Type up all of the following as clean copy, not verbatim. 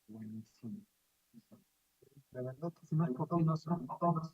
Buenísimo. La verdad que si me has tocado unas son todas.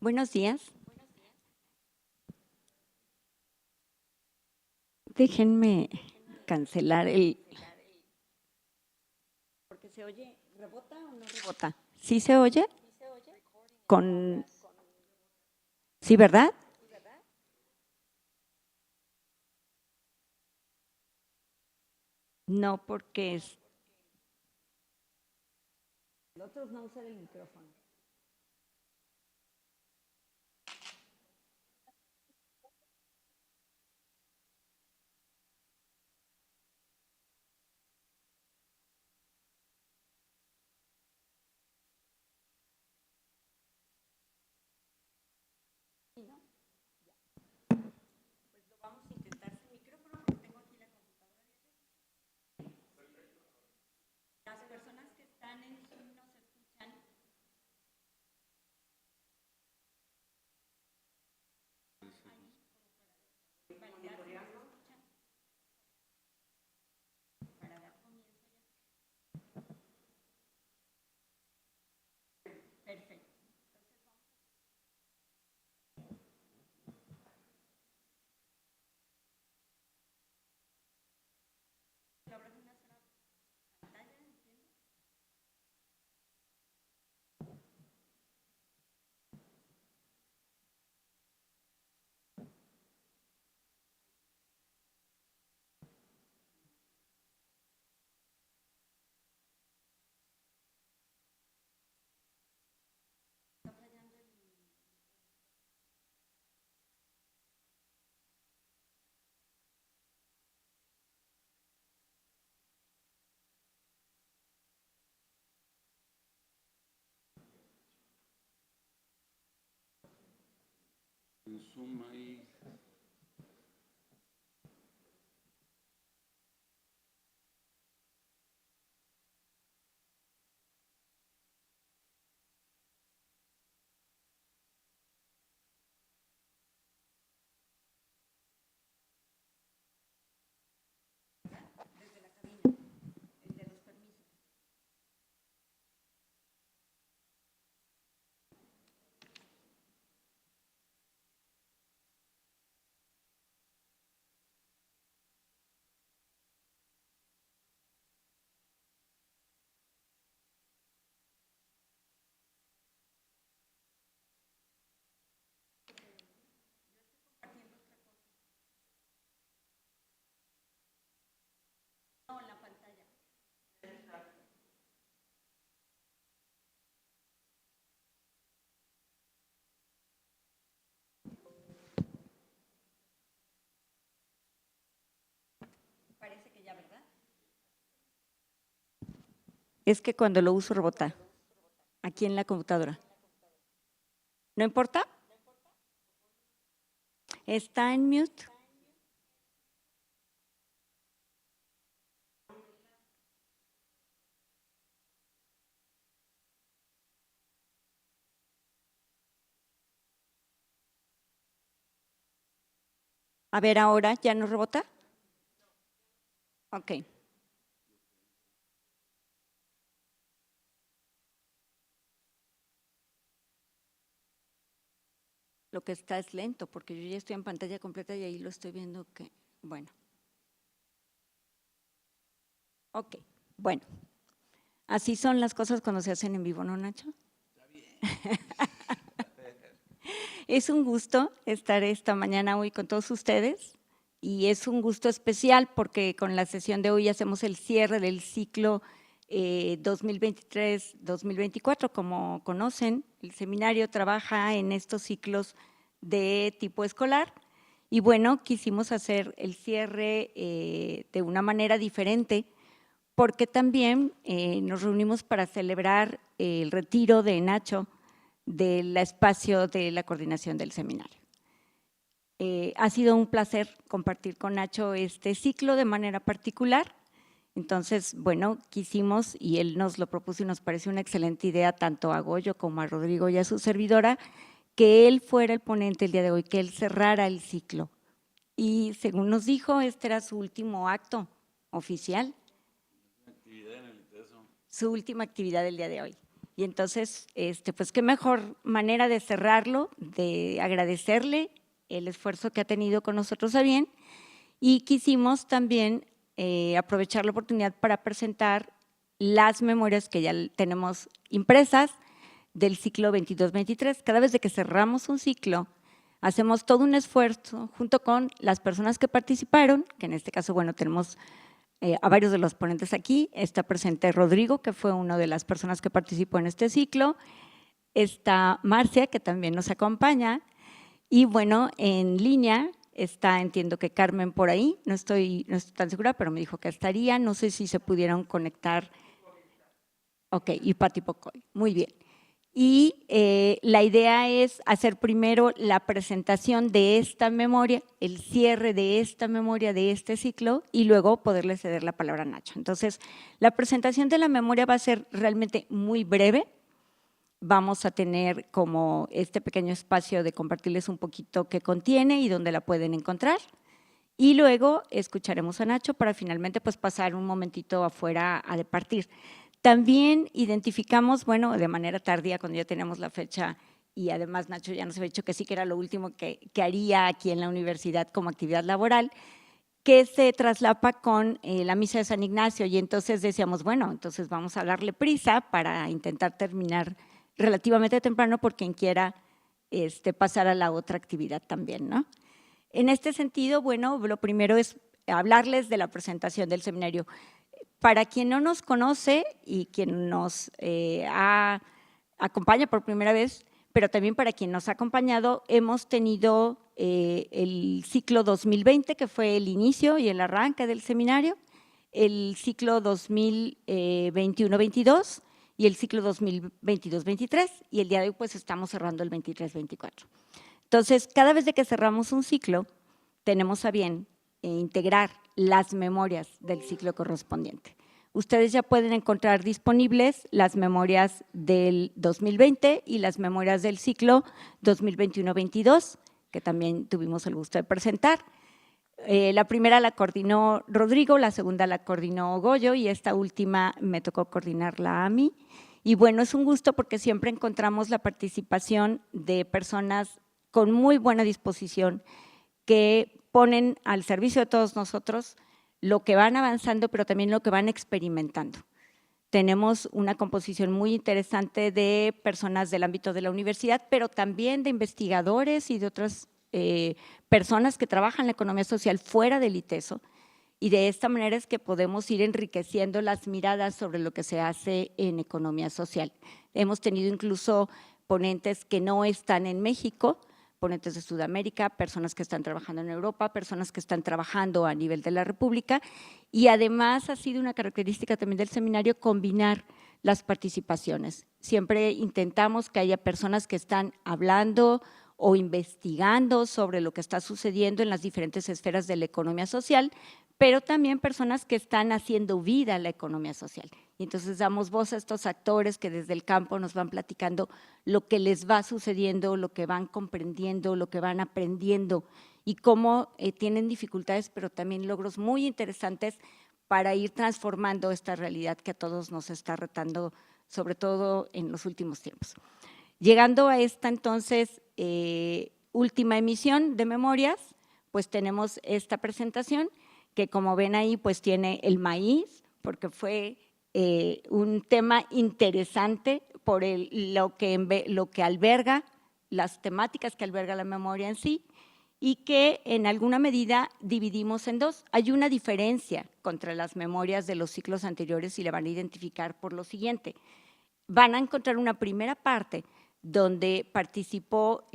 Buenos días. Déjenme cancelar el… Porque se oye, ¿rebota o no rebota? ¿Sí se oye? Con… ¿Sí, verdad? No, porque es… Los otros no usan el micrófono. Vamos a intentar sin micrófono porque tengo aquí la computadora. Las personas que están en Zoom nos escuchan. Perfecto. En Zoom ahí. No, la pantalla. Parece que ya, ¿verdad? Es que cuando lo uso rebota. Aquí en la computadora. ¿No importa? Está en mute. A ver, ahora ya no rebota. Ok. Lo que está es lento, porque yo ya estoy en pantalla completa y ahí lo estoy viendo que, bueno. Ok, bueno. Así son las cosas cuando se hacen en vivo, ¿no, Nacho? Está bien. Es un gusto estar esta mañana hoy con todos ustedes y es un gusto especial porque con la sesión de hoy hacemos el cierre del ciclo 2023-2024. Como conocen, el seminario trabaja en estos ciclos de tipo escolar y bueno, quisimos hacer el cierre de una manera diferente porque también nos reunimos para celebrar el retiro de Nacho del espacio de la coordinación del seminario. Ha sido un placer compartir con Nacho este ciclo de manera particular. Entonces, bueno, quisimos, y él nos lo propuso y nos pareció una excelente idea, tanto a Goyo como a Rodrigo y a su servidora, que él fuera el ponente el día de hoy, que él cerrara el ciclo. Y según nos dijo, este era su último acto oficial. Actividad en el ITESO. Su última actividad del día de hoy. Y entonces, pues qué mejor manera de cerrarlo, de agradecerle el esfuerzo que ha tenido con nosotros a bien Y quisimos también aprovechar la oportunidad para presentar las memorias que ya tenemos impresas del ciclo 22-23. Cada vez de que cerramos un ciclo, hacemos todo un esfuerzo junto con las personas que participaron, que en este caso, bueno, tenemos a varios de los ponentes aquí. Está presente Rodrigo, que fue una de las personas que participó en este ciclo. Está Marcia, que también nos acompaña. Y bueno, en línea está, entiendo que Carmen por ahí, no estoy tan segura, pero me dijo que estaría. No sé si se pudieron conectar. Ok, y Pati Pocoy, muy bien. Y la idea es hacer primero la presentación de esta memoria, el cierre de esta memoria de este ciclo y luego poderle ceder la palabra a Nacho. Entonces, la presentación de la memoria va a ser realmente muy breve. Vamos a tener como este pequeño espacio de compartirles un poquito qué contiene y dónde la pueden encontrar. Y luego escucharemos a Nacho para finalmente pues pasar un momentito afuera a departir. También identificamos, bueno, de manera tardía cuando ya tenemos la fecha y además Nacho ya nos había dicho que sí que era lo último que haría aquí en la universidad como actividad laboral, que se traslapa con la misa de San Ignacio y entonces decíamos, bueno, entonces vamos a darle prisa para intentar terminar relativamente temprano por quien quiera pasar a la otra actividad también, ¿no? En este sentido, bueno, lo primero es hablarles de la presentación del seminario. Para quien no nos conoce y quien nos acompaña por primera vez, pero también para quien nos ha acompañado, hemos tenido el ciclo 2020, que fue el inicio y el arranque del seminario, el ciclo 2021-22 y el ciclo 2022-23, y el día de hoy pues estamos cerrando el 23-24. Entonces, cada vez de que cerramos un ciclo, tenemos a bien integrar las memorias del ciclo correspondiente. Ustedes ya pueden encontrar disponibles las memorias del 2020 y las memorias del ciclo 2021-22, que también tuvimos el gusto de presentar. La primera la coordinó Rodrigo, la segunda la coordinó Goyo y esta última me tocó coordinarla a mí. Y bueno, es un gusto porque siempre encontramos la participación de personas con muy buena disposición que ponen al servicio de todos nosotros lo que van avanzando, pero también lo que van experimentando. Tenemos una composición muy interesante de personas del ámbito de la universidad, pero también de investigadores y de otras personas que trabajan la economía social fuera del ITESO, y de esta manera es que podemos ir enriqueciendo las miradas sobre lo que se hace en economía social. Hemos tenido incluso ponentes que no están en México, ponentes de Sudamérica, personas que están trabajando en Europa, personas que están trabajando a nivel de la República, y además ha sido una característica también del seminario combinar las participaciones. Siempre intentamos que haya personas que están hablando o investigando sobre lo que está sucediendo en las diferentes esferas de la economía social, pero también personas que están haciendo vida a la economía social. Y entonces damos voz a estos actores que desde el campo nos van platicando lo que les va sucediendo, lo que van comprendiendo, lo que van aprendiendo y cómo tienen dificultades, pero también logros muy interesantes para ir transformando esta realidad que a todos nos está retando, sobre todo en los últimos tiempos. Llegando a esta entonces última emisión de memorias, pues tenemos esta presentación que como ven ahí pues tiene el maíz, porque fue un tema interesante por lo que alberga, las temáticas que alberga la memoria en sí, y que en alguna medida dividimos en dos. Hay una diferencia contra las memorias de los ciclos anteriores y la van a identificar por lo siguiente. Van a encontrar una primera parte donde participó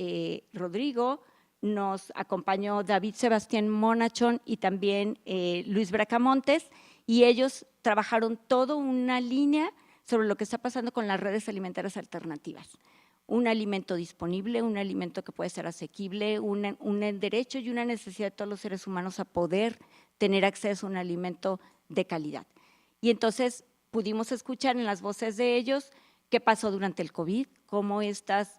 Rodrigo, nos acompañó David Sebastián Monachón y también Luis Bracamontes, y ellos trabajaron toda una línea sobre lo que está pasando con las redes alimentarias alternativas. Un alimento disponible, un alimento que puede ser asequible, un derecho y una necesidad de todos los seres humanos a poder tener acceso a un alimento de calidad. Y entonces pudimos escuchar en las voces de ellos qué pasó durante el COVID, cómo estas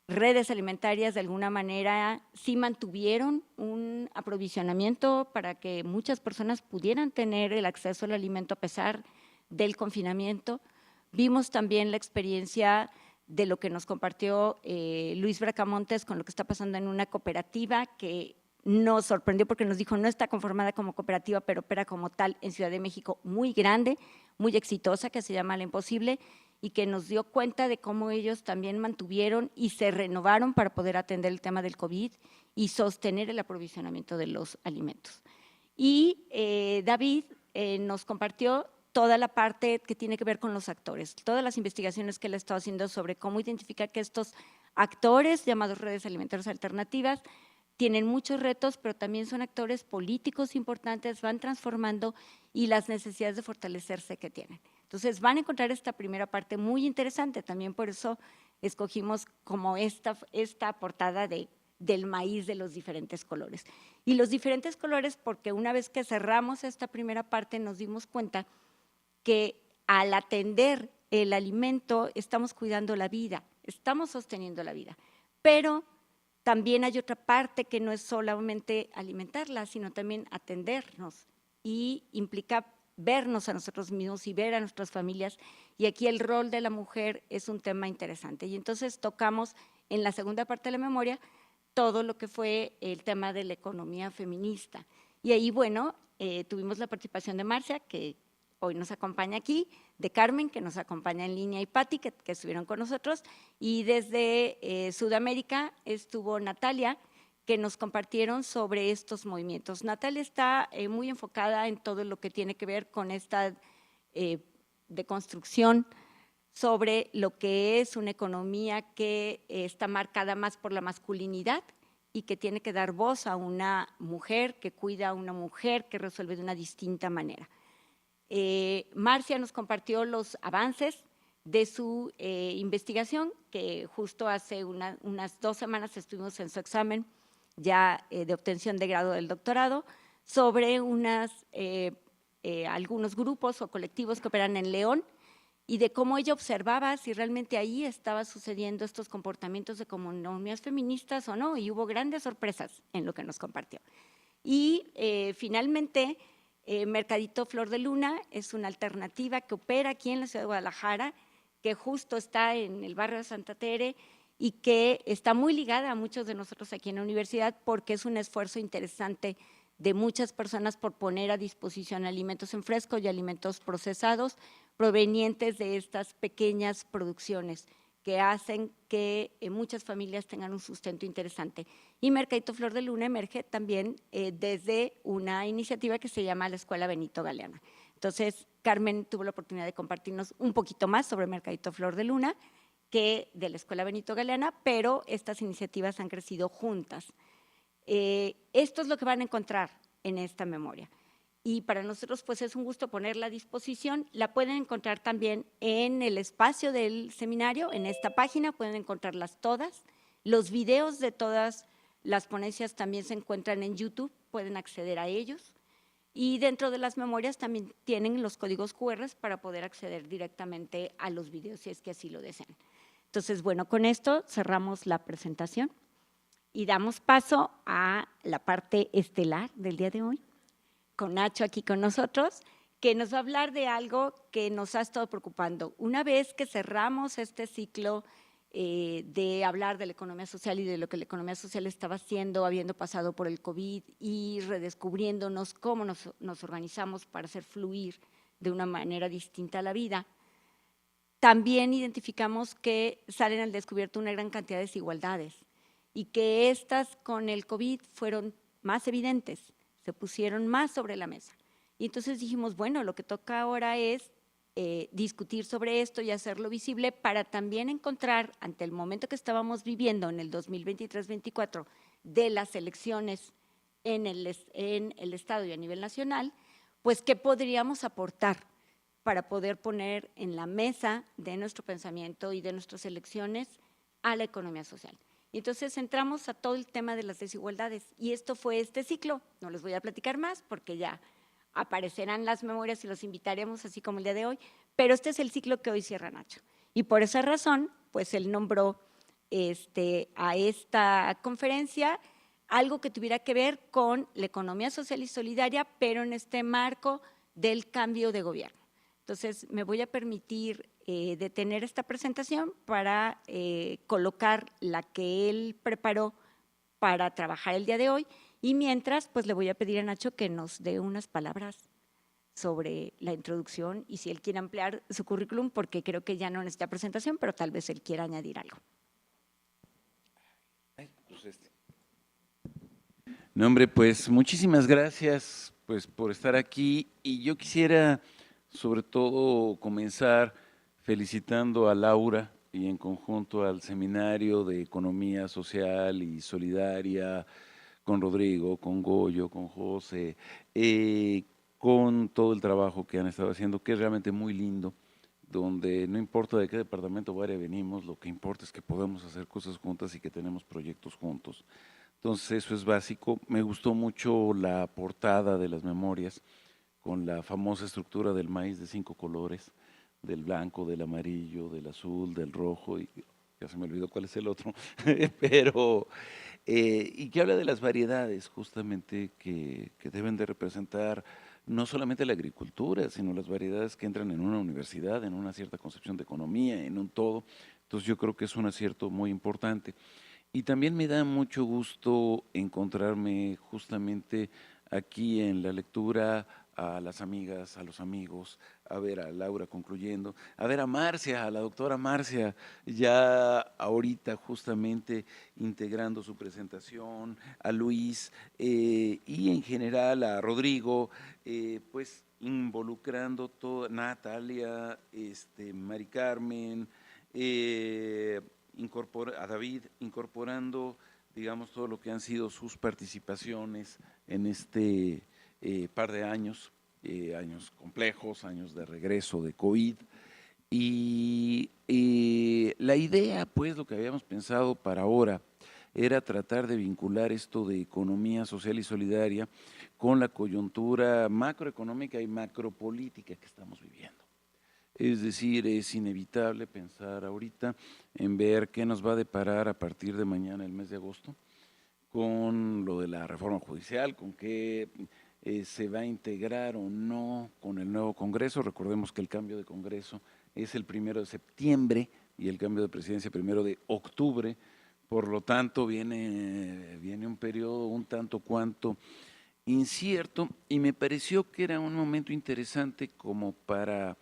redes alimentarias de alguna manera sí mantuvieron un aprovisionamiento para que muchas personas pudieran tener el acceso al alimento a pesar del confinamiento. Vimos también la experiencia de lo que nos compartió Luis Bracamontes con lo que está pasando en una cooperativa que nos sorprendió porque nos dijo no está conformada como cooperativa, pero opera como tal en Ciudad de México, muy grande, muy exitosa, que se llama La Imposible, y que nos dio cuenta de cómo ellos también mantuvieron y se renovaron para poder atender el tema del COVID y sostener el aprovisionamiento de los alimentos. Y David nos compartió toda la parte que tiene que ver con los actores, todas las investigaciones que él ha estado haciendo sobre cómo identificar que estos actores, llamados redes alimentarias alternativas, tienen muchos retos, pero también son actores políticos importantes, van transformando y las necesidades de fortalecerse que tienen. Entonces van a encontrar esta primera parte muy interesante, también por eso escogimos como esta portada del maíz de los diferentes colores. Y los diferentes colores porque una vez que cerramos esta primera parte nos dimos cuenta que al atender el alimento estamos cuidando la vida, estamos sosteniendo la vida, pero también hay otra parte que no es solamente alimentarla, sino también atendernos y implica vernos a nosotros mismos y ver a nuestras familias. Y aquí el rol de la mujer es un tema interesante. Y entonces tocamos en la segunda parte de la memoria todo lo que fue el tema de la economía feminista. Y ahí, bueno, tuvimos la participación de Marcia, que hoy nos acompaña aquí, de Carmen, que nos acompaña en línea, y Patti, que estuvieron con nosotros, y desde Sudamérica estuvo Natalia, que nos compartieron sobre estos movimientos. Natalia está muy enfocada en todo lo que tiene que ver con esta deconstrucción sobre lo que es una economía que está marcada más por la masculinidad y que tiene que dar voz a una mujer, que cuida a una mujer, que resuelve de una distinta manera. Marcia nos compartió los avances de su investigación, que justo hace unas 2 semanas estuvimos en su examen ya de obtención de grado del doctorado, sobre algunos grupos o colectivos que operan en León, y de cómo ella observaba si realmente ahí estaba sucediendo estos comportamientos de economías feministas o no, y hubo grandes sorpresas en lo que nos compartió. Y finalmente, Mercadito Flor de Luna es una alternativa que opera aquí en la ciudad de Guadalajara, que justo está en el barrio de Santa Tere y que está muy ligada a muchos de nosotros aquí en la universidad porque es un esfuerzo interesante de muchas personas por poner a disposición alimentos en fresco y alimentos procesados provenientes de estas pequeñas producciones que hacen que muchas familias tengan un sustento interesante. Y Mercadito Flor de Luna emerge también desde una iniciativa que se llama la Escuela Benito Galeana. Entonces, Carmen tuvo la oportunidad de compartirnos un poquito más sobre Mercadito Flor de Luna que de la Escuela Benito Galeana, pero estas iniciativas han crecido juntas. Esto es lo que van a encontrar en esta memoria. Y para nosotros pues es un gusto ponerla a disposición. La pueden encontrar también en el espacio del seminario, en esta página, pueden encontrarlas todas. Los videos de todas las ponencias también se encuentran en YouTube, pueden acceder a ellos. Y dentro de las memorias también tienen los códigos QR para poder acceder directamente a los videos si es que así lo desean. Entonces, bueno, con esto cerramos la presentación y damos paso a la parte estelar del día de hoy, con Nacho aquí con nosotros, que nos va a hablar de algo que nos ha estado preocupando. Una vez que cerramos este ciclo de hablar de la economía social y de lo que la economía social estaba haciendo, habiendo pasado por el COVID y redescubriéndonos cómo nos organizamos para hacer fluir de una manera distinta la vida, también identificamos que salen al descubierto una gran cantidad de desigualdades y que estas con el COVID fueron más evidentes, se pusieron más sobre la mesa. Y entonces dijimos, bueno, lo que toca ahora es discutir sobre esto y hacerlo visible para también encontrar, ante el momento que estábamos viviendo en el 2023-24 de las elecciones en el Estado y a nivel nacional, pues qué podríamos aportar para poder poner en la mesa de nuestro pensamiento y de nuestras elecciones a la economía social. Y entonces entramos a todo el tema de las desigualdades y esto fue este ciclo. No les voy a platicar más porque ya aparecerán las memorias y los invitaremos así como el día de hoy, pero este es el ciclo que hoy cierra Nacho. Y por esa razón, pues él nombró a esta conferencia algo que tuviera que ver con la economía social y solidaria, pero en este marco del cambio de gobierno. Entonces, me voy a permitir detener esta presentación para colocar la que él preparó para trabajar el día de hoy Y mientras, pues le voy a pedir a Nacho que nos dé unas palabras sobre la introducción y si él quiere ampliar su currículum, porque creo que ya no necesita presentación, pero tal vez él quiera añadir algo. No, hombre, pues muchísimas gracias pues, por estar aquí y yo quisiera sobre todo comenzar felicitando a Laura y en conjunto al Seminario de Economía Social y Solidaria, con Rodrigo, con Goyo, con José, con todo el trabajo que han estado haciendo, que es realmente muy lindo, donde no importa de qué departamento o área venimos, lo que importa es que podemos hacer cosas juntas y que tenemos proyectos juntos. Entonces eso es básico. Me gustó mucho la portada de las memorias con la famosa estructura del maíz de 5 colores, del blanco, del amarillo, del azul, del rojo, y ya se me olvidó cuál es el otro, pero, y que habla de las variedades justamente que deben de representar no solamente la agricultura, sino las variedades que entran en una universidad, en una cierta concepción de economía, en un todo. Entonces yo creo que es un acierto muy importante. Y también me da mucho gusto encontrarme justamente aquí en la lectura a las amigas, a los amigos, a ver a Laura concluyendo, a ver a Marcia, a la doctora Marcia, ya ahorita justamente integrando su presentación, a Luis y en general a Rodrigo, pues involucrando toda, Natalia, Mari Carmen, a David, incorporando, digamos, todo lo que han sido sus participaciones en este par de años, años complejos, años de regreso de COVID. Y la idea, pues, lo que habíamos pensado para ahora era tratar de vincular esto de economía social y solidaria con la coyuntura macroeconómica y macropolítica que estamos viviendo. Es decir, es inevitable pensar ahorita en ver qué nos va a deparar a partir de mañana, el mes de agosto, con lo de la reforma judicial, con qué se va a integrar o no con el nuevo Congreso. Recordemos que el cambio de Congreso es el 1 de septiembre y el cambio de presidencia 1 de octubre. Por lo tanto, viene un periodo un tanto cuanto incierto y me pareció que era un momento interesante como para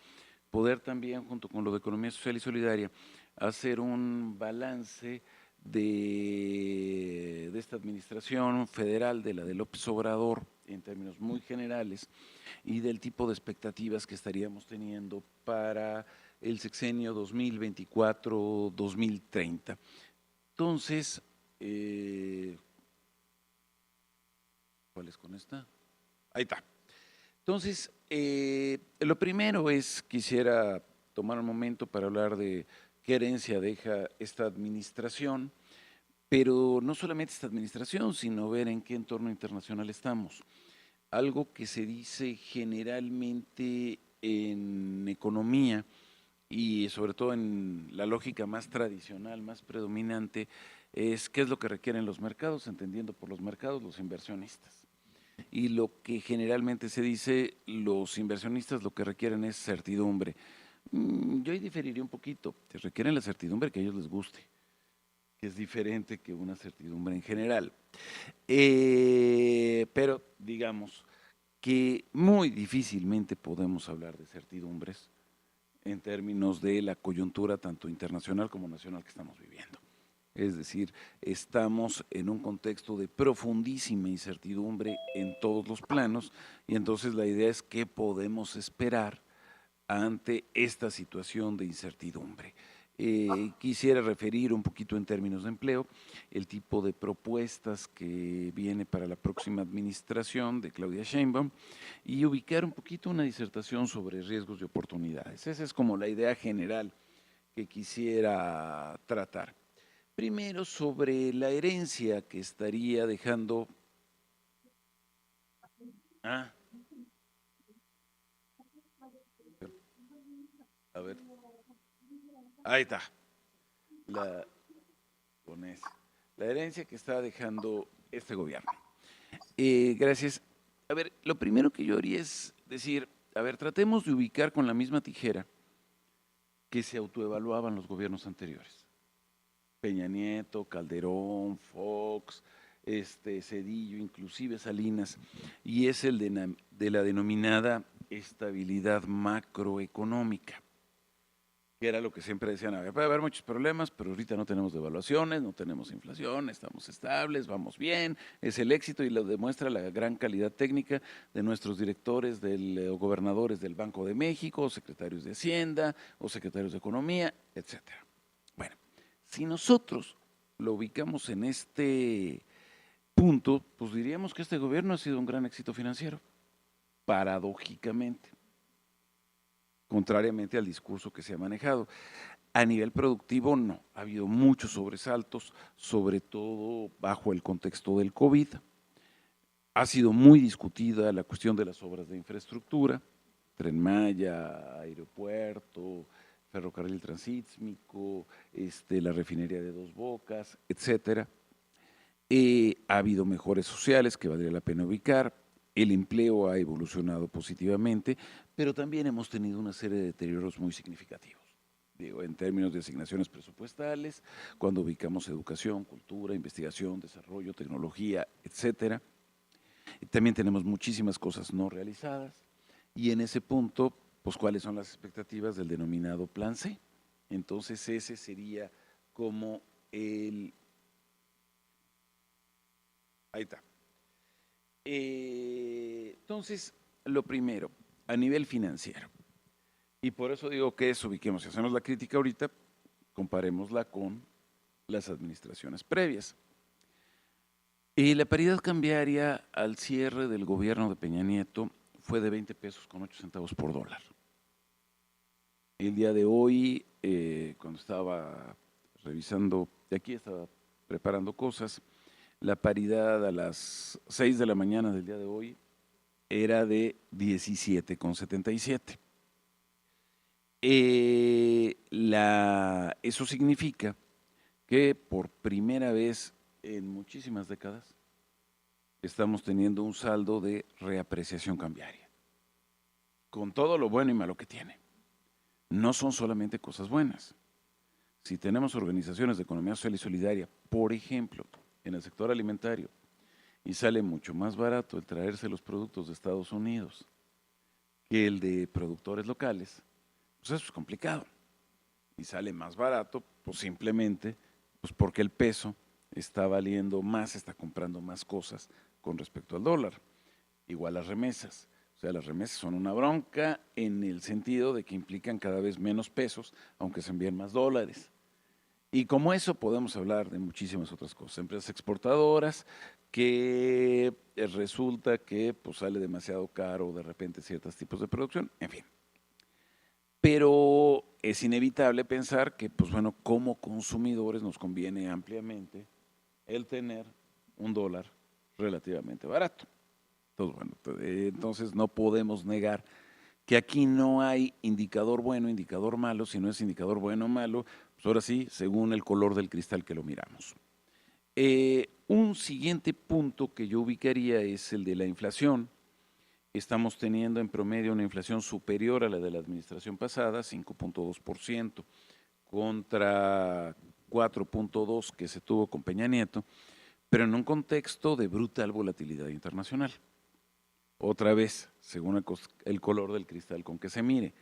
poder también, junto con lo de Economía Social y Solidaria, hacer un balance de esta administración federal, de la de López Obrador, en términos muy generales, y del tipo de expectativas que estaríamos teniendo para el sexenio 2024-2030. Entonces, ¿cuál es con esta? Ahí está. Entonces, lo primero es, quisiera tomar un momento para hablar de qué herencia deja esta administración, pero no solamente esta administración, sino ver en qué entorno internacional estamos. Algo que se dice generalmente en economía y sobre todo en la lógica más tradicional, más predominante, es qué es lo que requieren los mercados, entendiendo por los mercados los inversionistas. Y lo que generalmente se dice, los inversionistas lo que requieren es certidumbre. Yo ahí diferiría un poquito, requieren la certidumbre que a ellos les guste, que es diferente que una certidumbre en general. Pero digamos que muy difícilmente podemos hablar de certidumbres en términos de la coyuntura tanto internacional como nacional que estamos viviendo. Es decir, estamos en un contexto de profundísima incertidumbre en todos los planos y entonces la idea es qué podemos esperar ante esta situación de incertidumbre. Quisiera referir un poquito en términos de empleo el tipo de propuestas que viene para la próxima administración de Claudia Sheinbaum y ubicar un poquito una disertación sobre riesgos y oportunidades. Esa es como la idea general que quisiera tratar. Primero, sobre la herencia que estaría dejando. A ver. Ahí está. Con ese. La herencia que está dejando este gobierno. Gracias. A ver, lo primero que yo haría es decir, a ver, tratemos de ubicar con la misma tijera que se autoevaluaban los gobiernos anteriores. Peña Nieto, Calderón, Fox, Cedillo, inclusive Salinas, y es el de la denominada estabilidad macroeconómica, que era lo que siempre decían, puede haber muchos problemas, pero ahorita no tenemos devaluaciones, no tenemos inflación, estamos estables, vamos bien, es el éxito y lo demuestra la gran calidad técnica de nuestros directores o gobernadores del Banco de México, o secretarios de Hacienda, o secretarios de Economía, etcétera. Bueno, si nosotros lo ubicamos en este punto, pues diríamos que este gobierno ha sido un gran éxito financiero, paradójicamente, contrariamente al discurso que se ha manejado. A nivel productivo, no. Ha habido muchos sobresaltos, sobre todo bajo el contexto del COVID. Ha sido muy discutida la cuestión de las obras de infraestructura, Tren Maya, aeropuerto, ferrocarril transísmico, la refinería de Dos Bocas, etcétera. Ha habido mejores sociales que valdría la pena ubicar, el empleo ha evolucionado positivamente, pero también hemos tenido una serie de deterioros muy significativos. Digo, en términos de asignaciones presupuestales, cuando ubicamos educación, cultura, investigación, desarrollo, tecnología, etcétera. También tenemos muchísimas cosas no realizadas y en ese punto, pues, ¿cuáles son las expectativas del denominado Plan C? Entonces, ese sería como el... Ahí está. Entonces, lo primero, a nivel financiero, y por eso digo que eso ubiquemos, si hacemos la crítica ahorita, comparémosla con las administraciones previas. La paridad cambiaria al cierre del gobierno de Peña Nieto fue de 20 pesos con 8 centavos por dólar. El día de hoy, cuando estaba revisando, de aquí estaba preparando cosas, la paridad a las 6 de la mañana del día de hoy era de 17,77. Eso significa que por primera vez en muchísimas décadas estamos teniendo un saldo de reapreciación cambiaria, con todo lo bueno y malo que tiene. No son solamente cosas buenas. Si tenemos organizaciones de economía social y solidaria, por ejemplo, en el sector alimentario, y sale mucho más barato el traerse los productos de Estados Unidos que el de productores locales, pues eso es complicado. Y sale más barato, pues simplemente pues porque el peso está valiendo más, está comprando más cosas con respecto al dólar. Igual las remesas. O sea, las remesas son una bronca en el sentido de que implican cada vez menos pesos, aunque se envíen más dólares. Y como eso podemos hablar de muchísimas otras cosas. Empresas exportadoras que resulta que pues, sale demasiado caro de repente ciertos tipos de producción, en fin. Pero es inevitable pensar que, pues bueno, como consumidores nos conviene ampliamente el tener un dólar relativamente barato. Entonces, bueno, entonces no podemos negar que aquí no hay indicador bueno, indicador malo, si no es indicador bueno o malo, pues ahora sí, según el color del cristal que lo miramos. Un siguiente punto que yo ubicaría es el de la inflación. Estamos teniendo en promedio una inflación superior a la de la administración pasada, 5,2%, contra 4,2% que se tuvo con Peña Nieto, pero en un contexto de brutal volatilidad internacional. Otra vez, según el color del cristal con que se mire,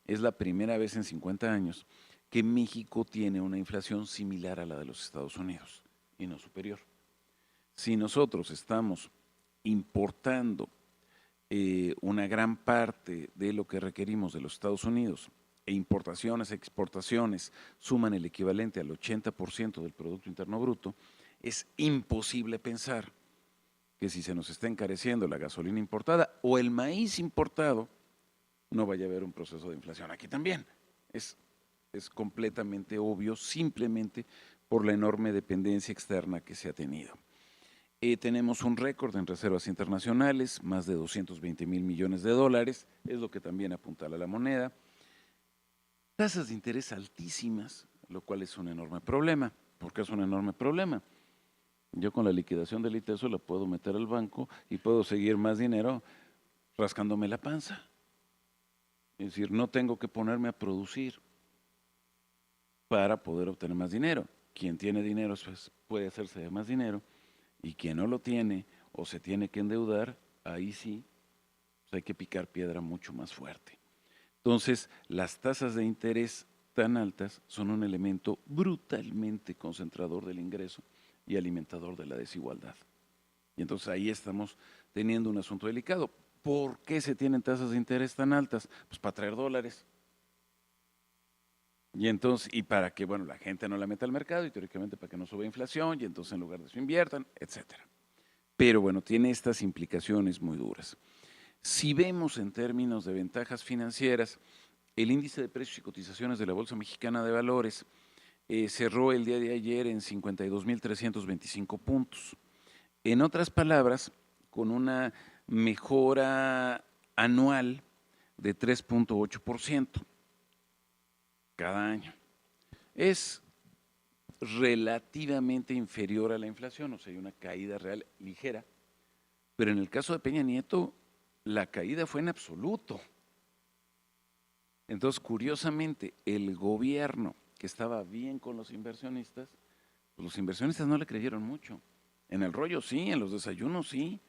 es la primera vez en 50 años que México tiene una inflación similar a la de los Estados Unidos y no superior. Si nosotros estamos importando una gran parte de lo que requerimos de los Estados Unidos e importaciones, exportaciones suman el equivalente al 80% del Producto Interno Bruto, es imposible pensar que si se nos está encareciendo la gasolina importada o el maíz importado, no vaya a haber un proceso de inflación aquí también. Es completamente obvio, simplemente por la enorme dependencia externa que se ha tenido. Tenemos un récord en reservas internacionales, más de 220,000 millones de dólares, es lo que también apuntala la moneda. Tasas de interés altísimas, lo cual es un enorme problema. ¿Por qué es un enorme problema? Yo con la liquidación del ITESO la puedo meter al banco y puedo seguir más dinero rascándome la panza. Es decir, no tengo que ponerme a producir para poder obtener más dinero. Quien tiene dinero pues, puede hacerse de más dinero Y quien no lo tiene o se tiene que endeudar, ahí sí pues hay que picar piedra mucho más fuerte. Entonces, las tasas de interés tan altas son un elemento brutalmente concentrador del ingreso y alimentador de la desigualdad. Y entonces ahí estamos teniendo un asunto delicado. ¿Por qué se tienen tasas de interés tan altas? Pues para traer dólares. Y entonces, y para que, bueno, la gente no la meta al mercado y teóricamente para que no suba inflación y entonces en lugar de eso inviertan, etcétera. Pero bueno, tiene estas implicaciones muy duras. Si vemos en términos de ventajas financieras, el índice de precios y cotizaciones de la Bolsa Mexicana de Valores cerró el día de ayer en 52.325 puntos. En otras palabras, con una mejora anual de 3.8% cada año. Es relativamente inferior a la inflación, o sea, hay una caída real ligera, pero en el caso de Peña Nieto, la caída fue en absoluto. Entonces, curiosamente, el gobierno que estaba bien con los inversionistas, pues los inversionistas no le creyeron mucho. En el rollo sí, en los desayunos sí,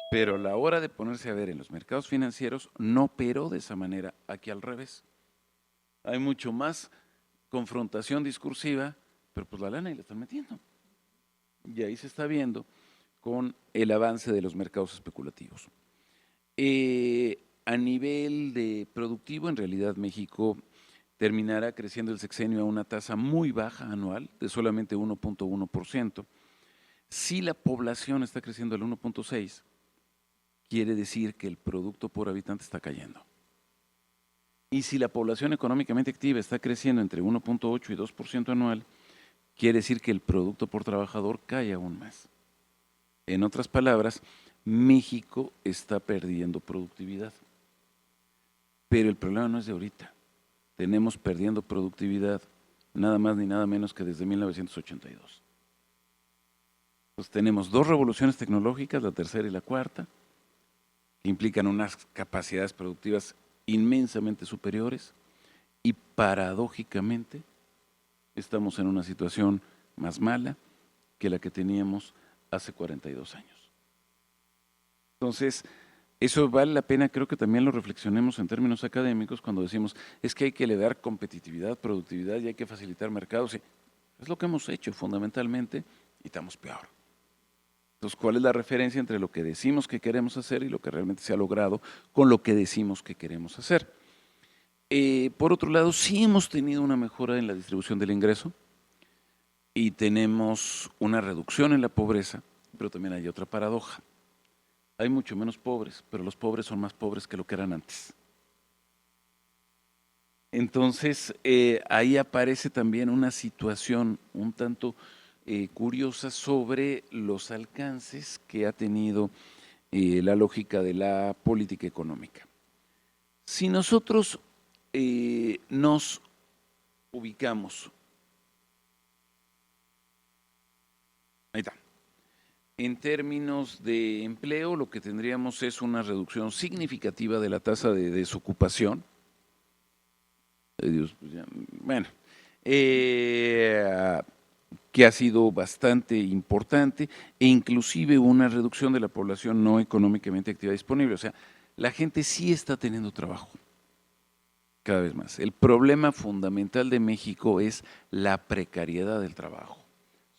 pero a la hora de ponerse a ver en los mercados financieros no operó de esa manera, aquí al revés. Hay mucho más confrontación discursiva, pero pues la lana ahí la están metiendo. Y ahí se está viendo con el avance de los mercados especulativos. A nivel de productivo, en realidad México terminará creciendo el sexenio a una tasa muy baja anual, de solamente 1.1%. Si la población está creciendo al 1.6%, quiere decir que el producto por habitante está cayendo. Y si la población económicamente activa está creciendo entre 1.8 y 2% anual, quiere decir que el producto por trabajador cae aún más. En otras palabras, México está perdiendo productividad. Pero el problema no es de ahorita. Tenemos perdiendo productividad nada más ni nada menos que desde 1982. Pues tenemos dos revoluciones tecnológicas, la tercera y la cuarta, que implican unas capacidades productivas inmensamente superiores y paradójicamente estamos en una situación más mala que la que teníamos hace 42 años. Entonces, eso vale la pena, creo que también lo reflexionemos en términos académicos cuando decimos es que hay que elevar competitividad, productividad y hay que facilitar mercados. Es lo que hemos hecho fundamentalmente y estamos peor. Entonces, ¿cuál es la referencia entre lo que decimos que queremos hacer y lo que realmente se ha logrado con lo que decimos que queremos hacer? Por otro lado, sí hemos tenido una mejora en la distribución del ingreso y tenemos una reducción en la pobreza, pero también hay otra paradoja. Hay mucho menos pobres, pero los pobres son más pobres que lo que eran antes. Entonces, ahí aparece también una situación un tanto curiosa sobre los alcances que ha tenido la lógica de la política económica. Si nosotros nos ubicamos, ahí está, en términos de empleo, lo que tendríamos es una reducción significativa de la tasa de desocupación. Dios, pues ya, bueno, que ha sido bastante importante e inclusive una reducción de la población no económicamente activa disponible. O sea, la gente sí está teniendo trabajo cada vez más. El problema fundamental de México es la precariedad del trabajo.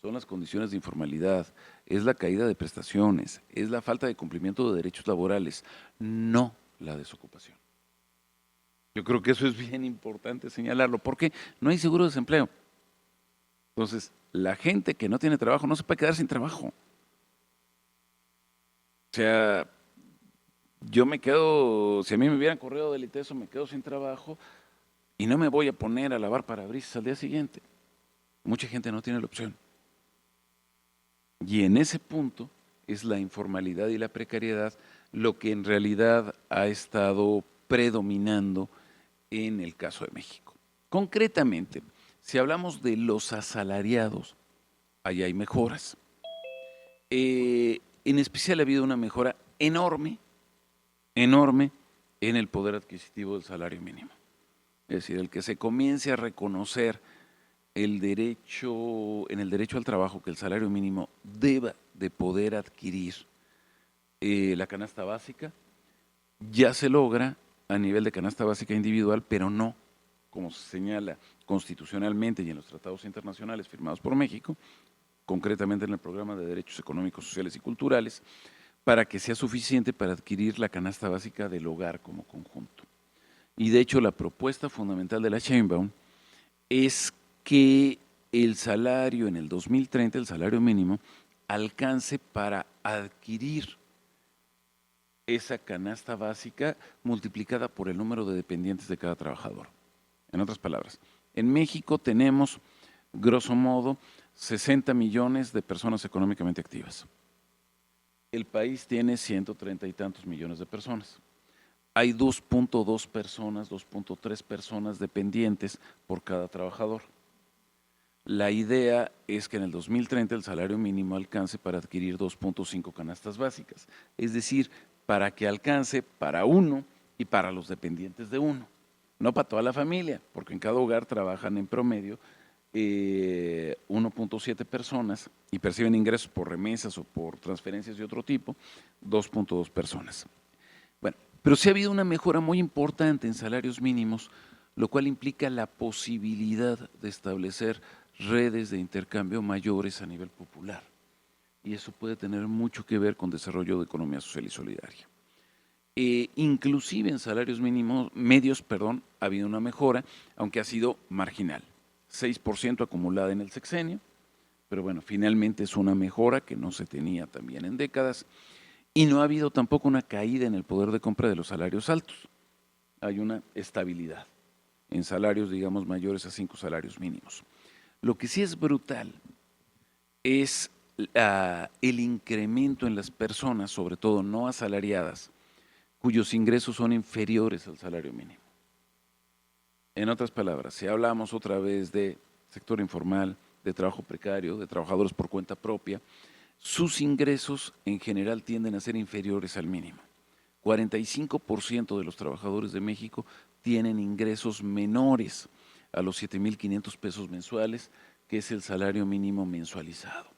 Son las condiciones de informalidad, es la caída de prestaciones, es la falta de cumplimiento de derechos laborales, no la desocupación. Yo creo que eso es bien importante señalarlo, porque no hay seguro de desempleo. Entonces, la gente que no tiene trabajo no se puede quedar sin trabajo. O sea, yo me quedo, si a mí me hubieran corrido del ITESO, me quedo sin trabajo y no me voy a poner a lavar parabrisas al día siguiente. Mucha gente no tiene la opción. Y en ese punto es la informalidad y la precariedad lo que en realidad ha estado predominando en el caso de México. Concretamente, si hablamos de los asalariados, ahí hay mejoras. En especial ha habido una mejora enorme en el poder adquisitivo del salario mínimo. Es decir, el que se comience a reconocer en el derecho al trabajo, que el salario mínimo deba de poder adquirir la canasta básica, ya se logra a nivel de canasta básica individual, pero no, como se señala constitucionalmente y en los tratados internacionales firmados por México, concretamente en el Programa de Derechos Económicos, Sociales y Culturales, para que sea suficiente para adquirir la canasta básica del hogar como conjunto. Y de hecho la propuesta fundamental de la Sheinbaum es que el salario en el 2030, el salario mínimo, alcance para adquirir esa canasta básica multiplicada por el número de dependientes de cada trabajador. En otras palabras, en México tenemos, grosso modo, 60 millones de personas económicamente activas. El país tiene 130 y tantos millones de personas. Hay 2.2 personas, 2.3 personas dependientes por cada trabajador. La idea es que en el 2030 el salario mínimo alcance para adquirir 2.5 canastas básicas, es decir, para que alcance para uno y para los dependientes de uno, no para toda la familia, porque en cada hogar trabajan en promedio 1.7 personas y perciben ingresos por remesas o por transferencias de otro tipo, 2.2 personas. Bueno, pero sí ha habido una mejora muy importante en salarios mínimos, lo cual implica la posibilidad de establecer redes de intercambio mayores a nivel popular. Y eso puede tener mucho que ver con desarrollo de economía social y solidaria. Inclusive en salarios mínimos, medios, ha habido una mejora, aunque ha sido marginal. 6% acumulada en el sexenio, pero bueno, finalmente es una mejora que no se tenía también en décadas. Y no ha habido tampoco una caída en el poder de compra de los salarios altos. Hay una estabilidad en salarios, digamos, mayores a 5 salarios mínimos. Lo que sí es brutal es el incremento en las personas, sobre todo no asalariadas, cuyos ingresos son inferiores al salario mínimo. En otras palabras, si hablamos otra vez de sector informal, de trabajo precario, de trabajadores por cuenta propia, sus ingresos en general tienden a ser inferiores al mínimo. 45% de los trabajadores de México tienen ingresos menores a los 7,500 pesos mensuales, que es el salario mínimo mensualizado.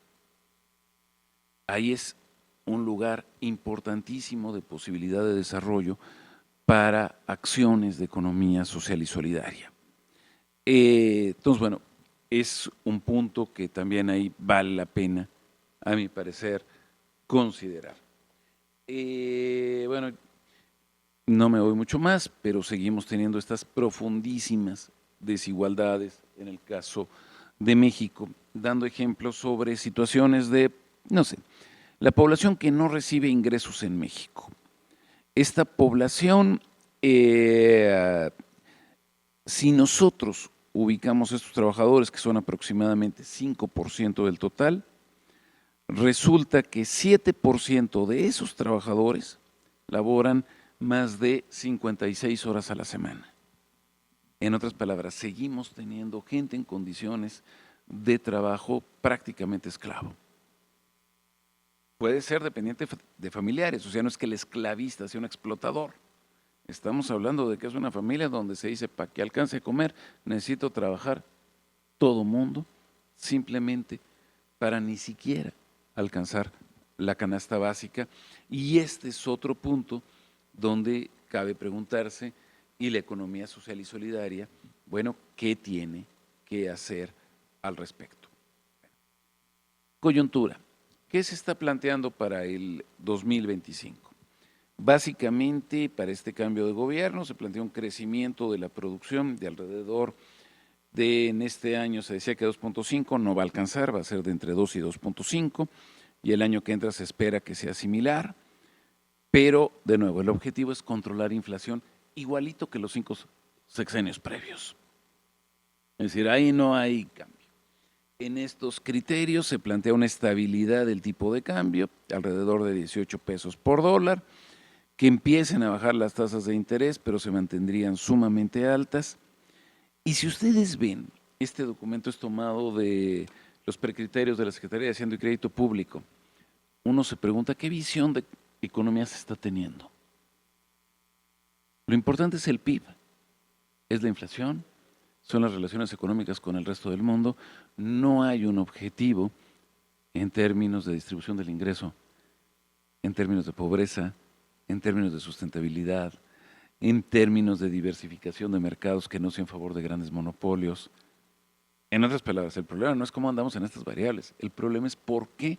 Ahí es un lugar importantísimo de posibilidad de desarrollo para acciones de economía social y solidaria. Entonces, bueno, es un punto que también ahí vale la pena, a mi parecer, considerar. Bueno, no me voy mucho más, pero seguimos teniendo estas profundísimas desigualdades en el caso de México, dando ejemplos sobre situaciones de, no sé, la población que no recibe ingresos en México. Esta población, si nosotros ubicamos a estos trabajadores, que son aproximadamente 5% del total, resulta que 7% de esos trabajadores laboran más de 56 horas a la semana. En otras palabras, seguimos teniendo gente en condiciones de trabajo prácticamente esclavo. Puede ser dependiente de familiares, o sea, no es que el esclavista sea un explotador. Estamos hablando de que es una familia donde se dice, para que alcance a comer, necesito trabajar todo mundo, simplemente para ni siquiera alcanzar la canasta básica. Y este es otro punto donde cabe preguntarse, y la economía social y solidaria, bueno, ¿qué tiene que hacer al respecto? Coyuntura. ¿Qué se está planteando para el 2025? Básicamente, para este cambio de gobierno se plantea un crecimiento de la producción de alrededor de, en este año se decía que 2.5, no va a alcanzar, va a ser de entre 2 y 2.5, y el año que entra se espera que sea similar, pero de nuevo, el objetivo es controlar inflación igualito que los 5 sexenios previos. Es decir, ahí no hay cambio. En estos criterios se plantea una estabilidad del tipo de cambio, alrededor de 18 pesos por dólar, que empiecen a bajar las tasas de interés, pero se mantendrían sumamente altas. Y si ustedes ven, este documento es tomado de los precriterios de la Secretaría de Hacienda y Crédito Público, uno se pregunta qué visión de economía se está teniendo. Lo importante es el PIB, es la inflación, son las relaciones económicas con el resto del mundo. No hay un objetivo en términos de distribución del ingreso, en términos de pobreza, en términos de sustentabilidad, en términos de diversificación de mercados que no sea en favor de grandes monopolios. En otras palabras, el problema no es cómo andamos en estas variables, el problema es por qué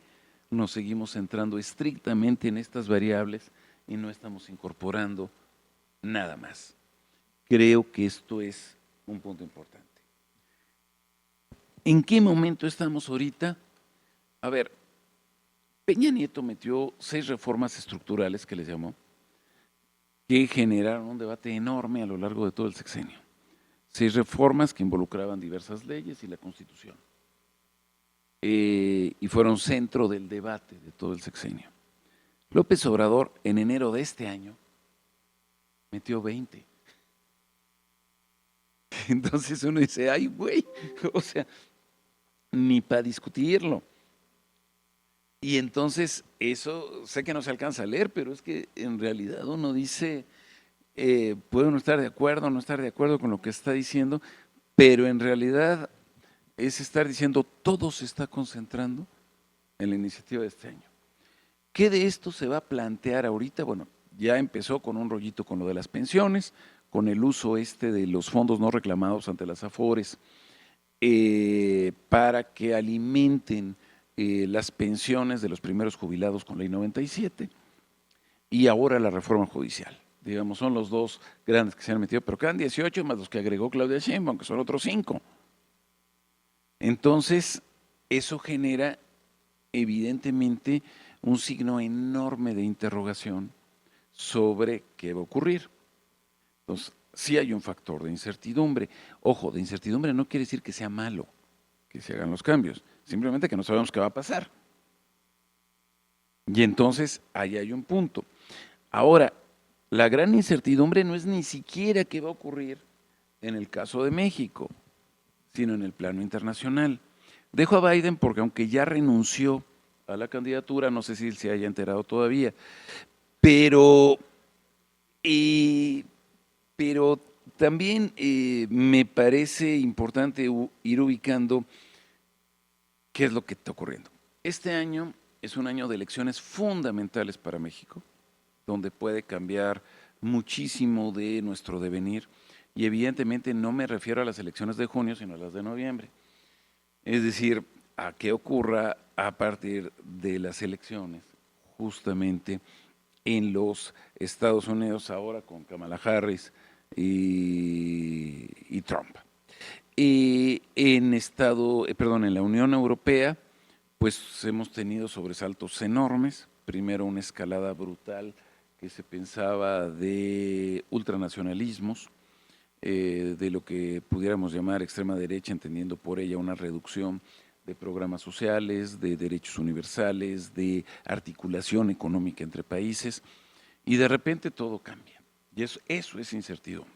nos seguimos centrando estrictamente en estas variables y no estamos incorporando nada más. Creo que esto es un punto importante. ¿En qué momento estamos ahorita? A ver, Peña Nieto metió 6 reformas estructurales que les llamó, que generaron un debate enorme a lo largo de todo el sexenio. 6 reformas que involucraban diversas leyes y la Constitución. Y fueron centro del debate de todo el sexenio. López Obrador, en enero de este año, metió 20. Entonces uno dice, ay, güey, o sea, ni para discutirlo. Y entonces eso, sé que no se alcanza a leer, pero es que en realidad uno dice, puede uno estar de acuerdo o no estar de acuerdo con lo que está diciendo, pero en realidad es estar diciendo, todo se está concentrando en la iniciativa de este año. ¿Qué de esto se va a plantear ahorita? Bueno, ya empezó con un rollito con lo de las pensiones, con el uso de los fondos no reclamados ante las AFORES para que alimenten las pensiones de los primeros jubilados con Ley 97 y ahora la reforma judicial. Digamos, son los 2 grandes que se han metido, pero quedan 18 más los que agregó Claudia Sheinbaum, que son otros 5. Entonces, eso genera evidentemente un signo enorme de interrogación sobre qué va a ocurrir. Entonces, sí hay un factor de incertidumbre. Ojo, de incertidumbre no quiere decir que sea malo que se hagan los cambios, simplemente que no sabemos qué va a pasar. Y entonces, ahí hay un punto. Ahora, la gran incertidumbre no es ni siquiera qué va a ocurrir en el caso de México, sino en el plano internacional. Dejo a Biden porque aunque ya renunció a la candidatura, no sé si él se haya enterado todavía, pero también me parece importante ir ubicando qué es lo que está ocurriendo. Este año es un año de elecciones fundamentales para México, donde puede cambiar muchísimo de nuestro devenir, y evidentemente no me refiero a las elecciones de junio, sino a las de noviembre. Es decir, a qué ocurra a partir de las elecciones, justamente en los Estados Unidos, ahora con Kamala Harris y Trump. En la Unión Europea, pues hemos tenido sobresaltos enormes. Primero, una escalada brutal que se pensaba de ultranacionalismos, de lo que pudiéramos llamar extrema derecha, entendiendo por ella una reducción de programas sociales, de derechos universales, de articulación económica entre países, y de repente todo cambia. Y eso es incertidumbre.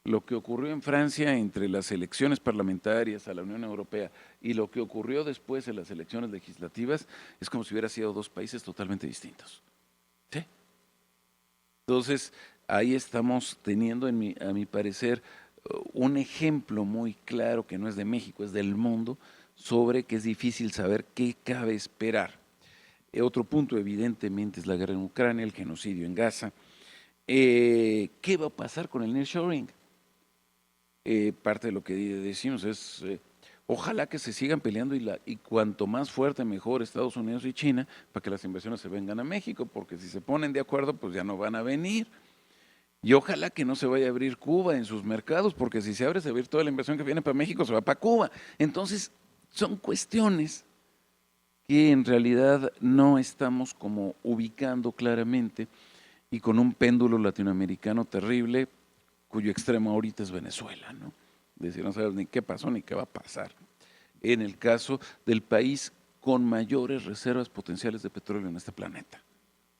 Lo que ocurrió en Francia entre las elecciones parlamentarias a la Unión Europea y lo que ocurrió después en las elecciones legislativas es como si hubiera sido 2 países totalmente distintos. ¿Sí? Entonces, ahí estamos teniendo, a mi parecer, un ejemplo muy claro que no es de México, es del mundo, sobre que es difícil saber qué cabe esperar. Otro punto, evidentemente, es la guerra en Ucrania, el genocidio en Gaza. ¿Qué va a pasar con el nearshoring? Parte de lo que decimos es, ojalá que se sigan peleando y cuanto más fuerte mejor Estados Unidos y China para que las inversiones se vengan a México, porque si se ponen de acuerdo pues ya no van a venir. Y ojalá que no se vaya a abrir Cuba en sus mercados, porque si se abre, se va a abrir toda la inversión que viene para México, se va para Cuba. Entonces, son cuestiones que en realidad no estamos como ubicando claramente, y con un péndulo latinoamericano terrible, cuyo extremo ahorita es Venezuela, ¿no? Es decir, no sabes ni qué pasó ni qué va a pasar. En el caso del país con mayores reservas potenciales de petróleo en este planeta.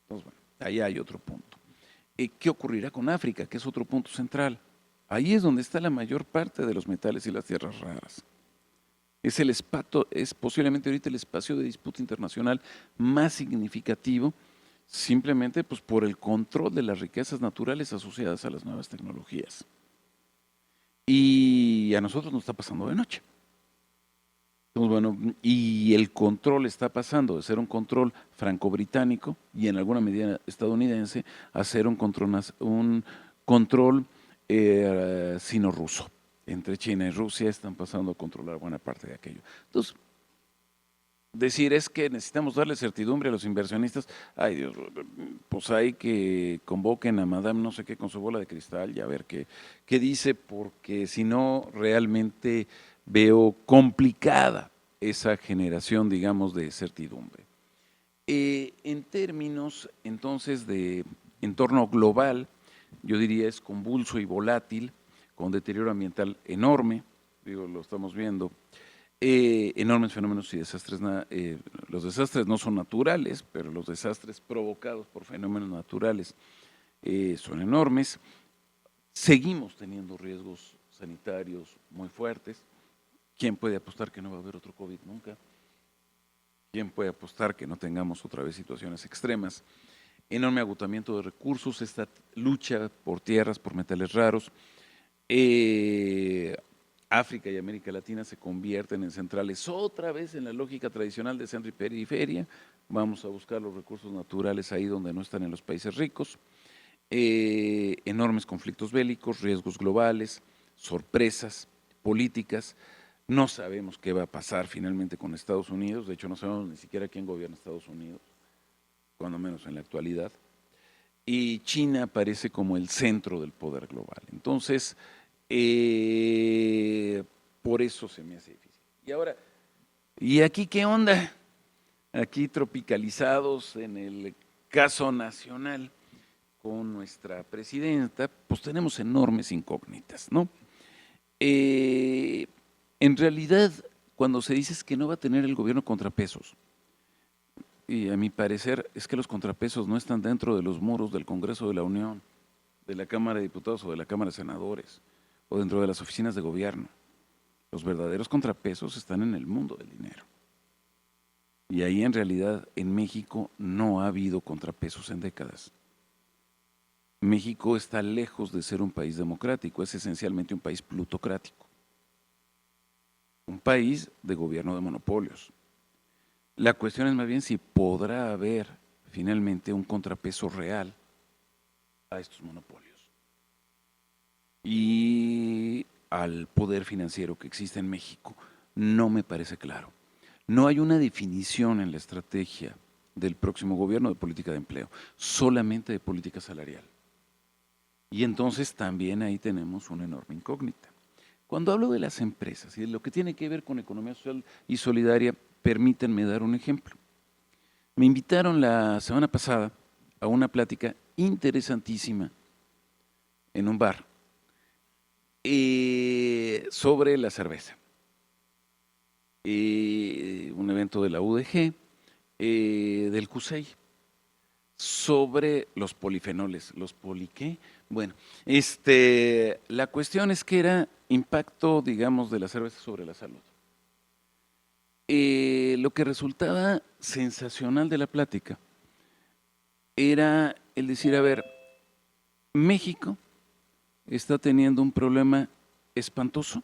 Entonces, bueno, ahí hay otro punto. ¿Qué ocurrirá con África? Que es otro punto central. Ahí es donde está la mayor parte de los metales y las tierras raras. Es posiblemente ahorita el espacio de disputa internacional más significativo, simplemente pues por el control de las riquezas naturales asociadas a las nuevas tecnologías. y a nosotros nos está pasando de noche. Entonces, bueno, y el control está pasando de ser un control franco-británico y en alguna medida estadounidense a ser un control sino-ruso. Entre China y Rusia están pasando a controlar buena parte de aquello. Entonces, decir es que necesitamos darle certidumbre a los inversionistas. Ay Dios, pues hay que convoquen a Madame no sé qué con su bola de cristal y a ver qué dice, porque si no realmente veo complicada esa generación, digamos, de certidumbre. En términos entonces de entorno global, yo diría es convulso y volátil, con deterioro ambiental enorme, digo, lo estamos viendo. Enormes fenómenos y desastres. Los desastres no son naturales, pero los desastres provocados por fenómenos naturales son enormes. Seguimos teniendo riesgos sanitarios muy fuertes. ¿Quién puede apostar que no va a haber otro COVID nunca? ¿Quién puede apostar que no tengamos otra vez situaciones extremas? Enorme agotamiento de recursos, esta lucha por tierras, por metales raros. África y América Latina se convierten en centrales otra vez en la lógica tradicional de centro y periferia. Vamos a buscar los recursos naturales ahí donde no están en los países ricos. Enormes conflictos bélicos, riesgos globales, sorpresas políticas. No sabemos qué va a pasar finalmente con Estados Unidos. De hecho, no sabemos ni siquiera quién gobierna Estados Unidos, cuando menos en la actualidad. Y China aparece como el centro del poder global. Entonces, por eso se me hace difícil. Y ahora, ¿y aquí qué onda? Aquí tropicalizados en el caso nacional con nuestra presidenta, pues tenemos enormes incógnitas, ¿no? En realidad, cuando se dice que no va a tener el gobierno contrapesos, y a mi parecer es que los contrapesos no están dentro de los muros del Congreso de la Unión, de la Cámara de Diputados o de la Cámara de Senadores, o dentro de las oficinas de gobierno. Los verdaderos contrapesos están en el mundo del dinero. Y ahí en realidad en México no ha habido contrapesos en décadas. México está lejos de ser un país democrático, es esencialmente un país plutocrático. Un país de gobierno de monopolios. La cuestión es más bien si podrá haber finalmente un contrapeso real a estos monopolios y al poder financiero que existe en México. No me parece claro. No hay una definición en la estrategia del próximo gobierno de política de empleo, solamente de política salarial. Y entonces también ahí tenemos una enorme incógnita. Cuando hablo de las empresas y de lo que tiene que ver con economía social y solidaria, permítanme dar un ejemplo. Me invitaron la semana pasada a una plática interesantísima en un bar sobre la cerveza. Un evento de la UDG, del CUSEI, sobre los polifenoles. ¿Los poli qué? Bueno, la cuestión es que era impacto, digamos, de la cerveza sobre la salud. Lo que resultaba sensacional de la plática era el decir, a ver, México está teniendo un problema espantoso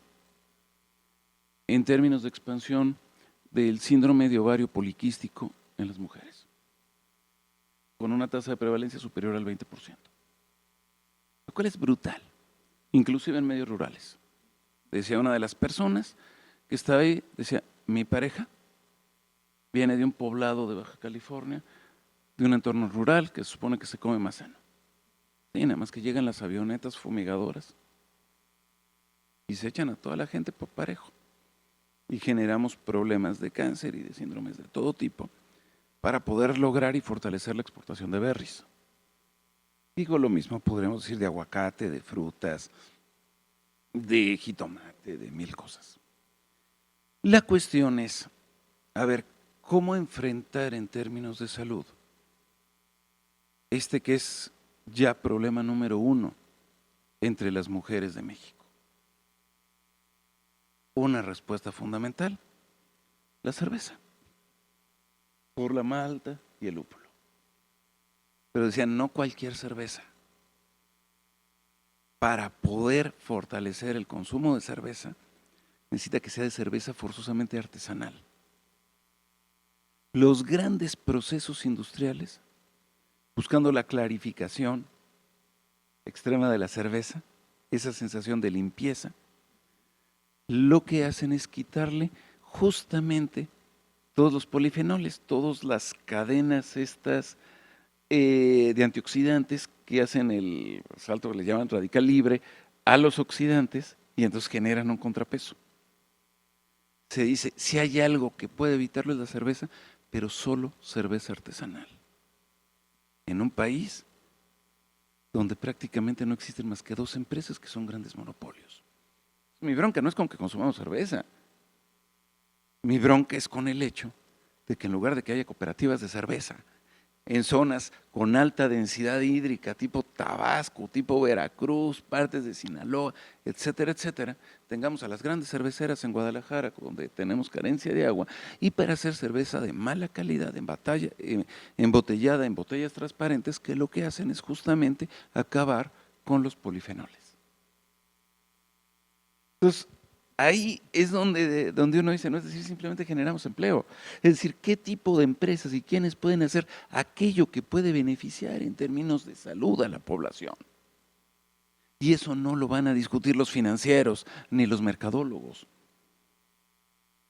en términos de expansión del síndrome de ovario poliquístico en las mujeres, con una tasa de prevalencia superior al 20%, lo cual es brutal, inclusive en medios rurales. Decía una de las personas que estaba ahí, decía, mi pareja viene de un poblado de Baja California, de un entorno rural que se supone que se come más sano. Sí, nada más que llegan las avionetas fumigadoras y se echan a toda la gente por parejo. Y generamos problemas de cáncer y de síndromes de todo tipo para poder lograr y fortalecer la exportación de berries. Digo, lo mismo podríamos decir de aguacate, de frutas, de jitomate, de mil cosas. La cuestión es, a ver, ¿cómo enfrentar en términos de salud que es ya problema número 1 entre las mujeres de México? Una respuesta fundamental, la cerveza, por la malta y el lúpulo. Pero decían, no cualquier cerveza. para poder fortalecer el consumo de cerveza, necesita que sea de cerveza forzosamente artesanal. Los grandes procesos industriales, buscando la clarificación extrema de la cerveza, esa sensación de limpieza, lo que hacen es quitarle justamente todos los polifenoles, todas las cadenas estas de antioxidantes que hacen el salto que le llaman radical libre a los oxidantes y entonces generan un contrapeso. Se dice, si hay algo que puede evitarlo es la cerveza, pero solo cerveza artesanal. En un país donde prácticamente no existen más que 2 empresas que son grandes monopolios. Mi bronca no es con que consumamos cerveza. Mi bronca es con el hecho de que en lugar de que haya cooperativas de cerveza en zonas con alta densidad hídrica, tipo Tabasco, tipo Veracruz, partes de Sinaloa, etcétera, etcétera, tengamos a las grandes cerveceras en Guadalajara, donde tenemos carencia de agua, y para hacer cerveza de mala calidad, embotellada en botellas transparentes, que lo que hacen es justamente acabar con los polifenoles. Entonces, ahí es donde uno dice, no es decir, simplemente generamos empleo. Es decir, ¿qué tipo de empresas y quiénes pueden hacer aquello que puede beneficiar en términos de salud a la población? Y eso no lo van a discutir los financieros ni los mercadólogos.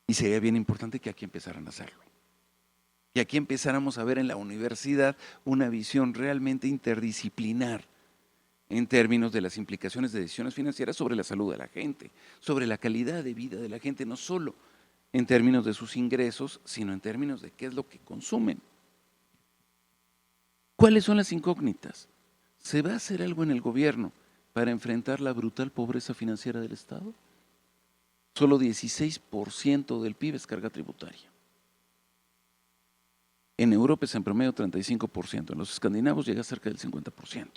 Y sería bien importante que aquí empezaran a hacerlo. Que aquí empezáramos a ver en la universidad una visión realmente interdisciplinar en términos de las implicaciones de decisiones financieras sobre la salud de la gente, sobre la calidad de vida de la gente, no solo en términos de sus ingresos, sino en términos de qué es lo que consumen. ¿Cuáles son las incógnitas? ¿Se va a hacer algo en el gobierno para enfrentar la brutal pobreza financiera del Estado? Solo 16% del PIB es carga tributaria. En Europa es en promedio 35%, en los escandinavos llega a cerca del 50%.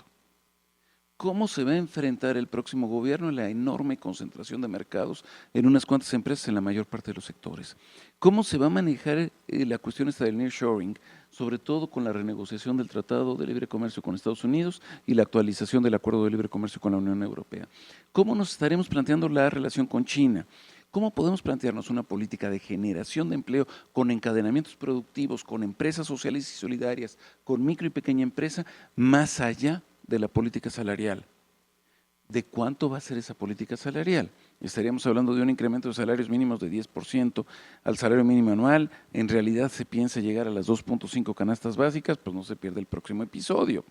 ¿Cómo se va a enfrentar el próximo gobierno en la enorme concentración de mercados en unas cuantas empresas en la mayor parte de los sectores? ¿Cómo se va a manejar la cuestión esta del nearshoring, sobre todo con la renegociación del Tratado de Libre Comercio con Estados Unidos y la actualización del Acuerdo de Libre Comercio con la Unión Europea? ¿Cómo nos estaremos planteando la relación con China? ¿Cómo podemos plantearnos una política de generación de empleo con encadenamientos productivos, con empresas sociales y solidarias, con micro y pequeña empresa, más allá de la política salarial? ¿De cuánto va a ser esa política salarial? Estaríamos hablando de un incremento de salarios mínimos de 10% al salario mínimo anual. En realidad se piensa llegar a las 2.5 canastas básicas, pues no se pierde el próximo episodio.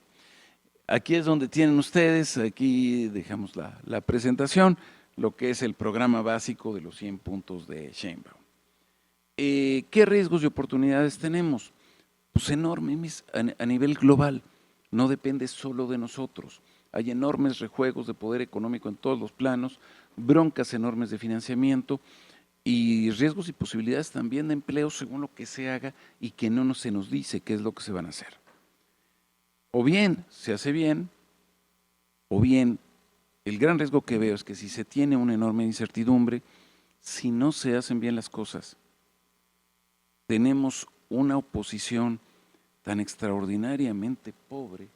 Aquí es donde tienen ustedes, aquí dejamos la presentación, lo que es el programa básico de los 100 puntos de Sheinbaum. ¿Qué riesgos y oportunidades tenemos? Pues enormes a nivel global. No depende solo de nosotros. Hay enormes rejuegos de poder económico en todos los planos, broncas enormes de financiamiento y riesgos y posibilidades también de empleo según lo que se haga y que no se nos dice qué es lo que se van a hacer. O bien se hace bien, o bien el gran riesgo que veo es que si se tiene una enorme incertidumbre, si no se hacen bien las cosas, tenemos una oposición tan extraordinariamente pobre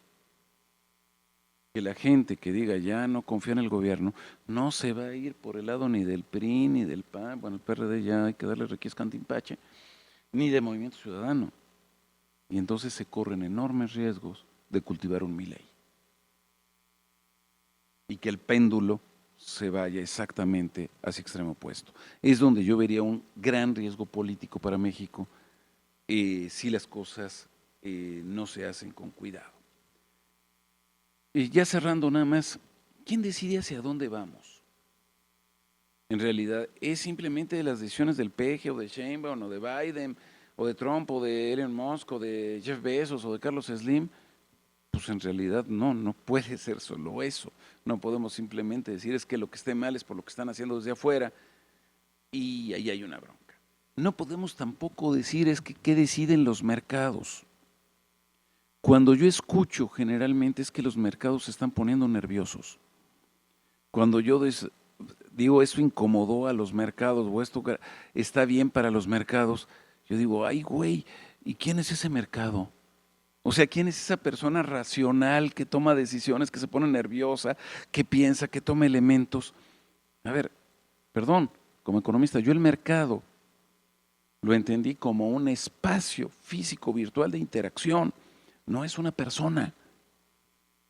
que la gente que diga ya no confía en el gobierno no se va a ir por el lado ni del PRI ni del PAN, bueno, el PRD ya hay que darle requies cantimpache, ni de Movimiento Ciudadano. Y entonces se corren enormes riesgos de cultivar un Milei y que el péndulo se vaya exactamente hacia extremo opuesto. Es donde yo vería un gran riesgo político para México si las cosas no se hacen con cuidado. Y ya cerrando nada más, ¿quién decide hacia dónde vamos? En realidad, ¿es simplemente de las decisiones del PG o de Sheinbaum o de Biden o de Trump o de Elon Musk o de Jeff Bezos o de Carlos Slim? Pues en realidad no puede ser solo eso. No podemos simplemente decir es que lo que esté mal es por lo que están haciendo desde afuera y ahí hay una bronca. No podemos tampoco decir es que qué deciden los mercados. Cuando yo escucho generalmente es que los mercados se están poniendo nerviosos. Cuando yo digo esto incomodó a los mercados o esto está bien para los mercados, yo digo, ay güey, ¿y quién es ese mercado? O sea, ¿quién es esa persona racional que toma decisiones, que se pone nerviosa, que piensa, que toma elementos? A ver, perdón, como economista, yo el mercado lo entendí como un espacio físico virtual de interacción, no es una persona.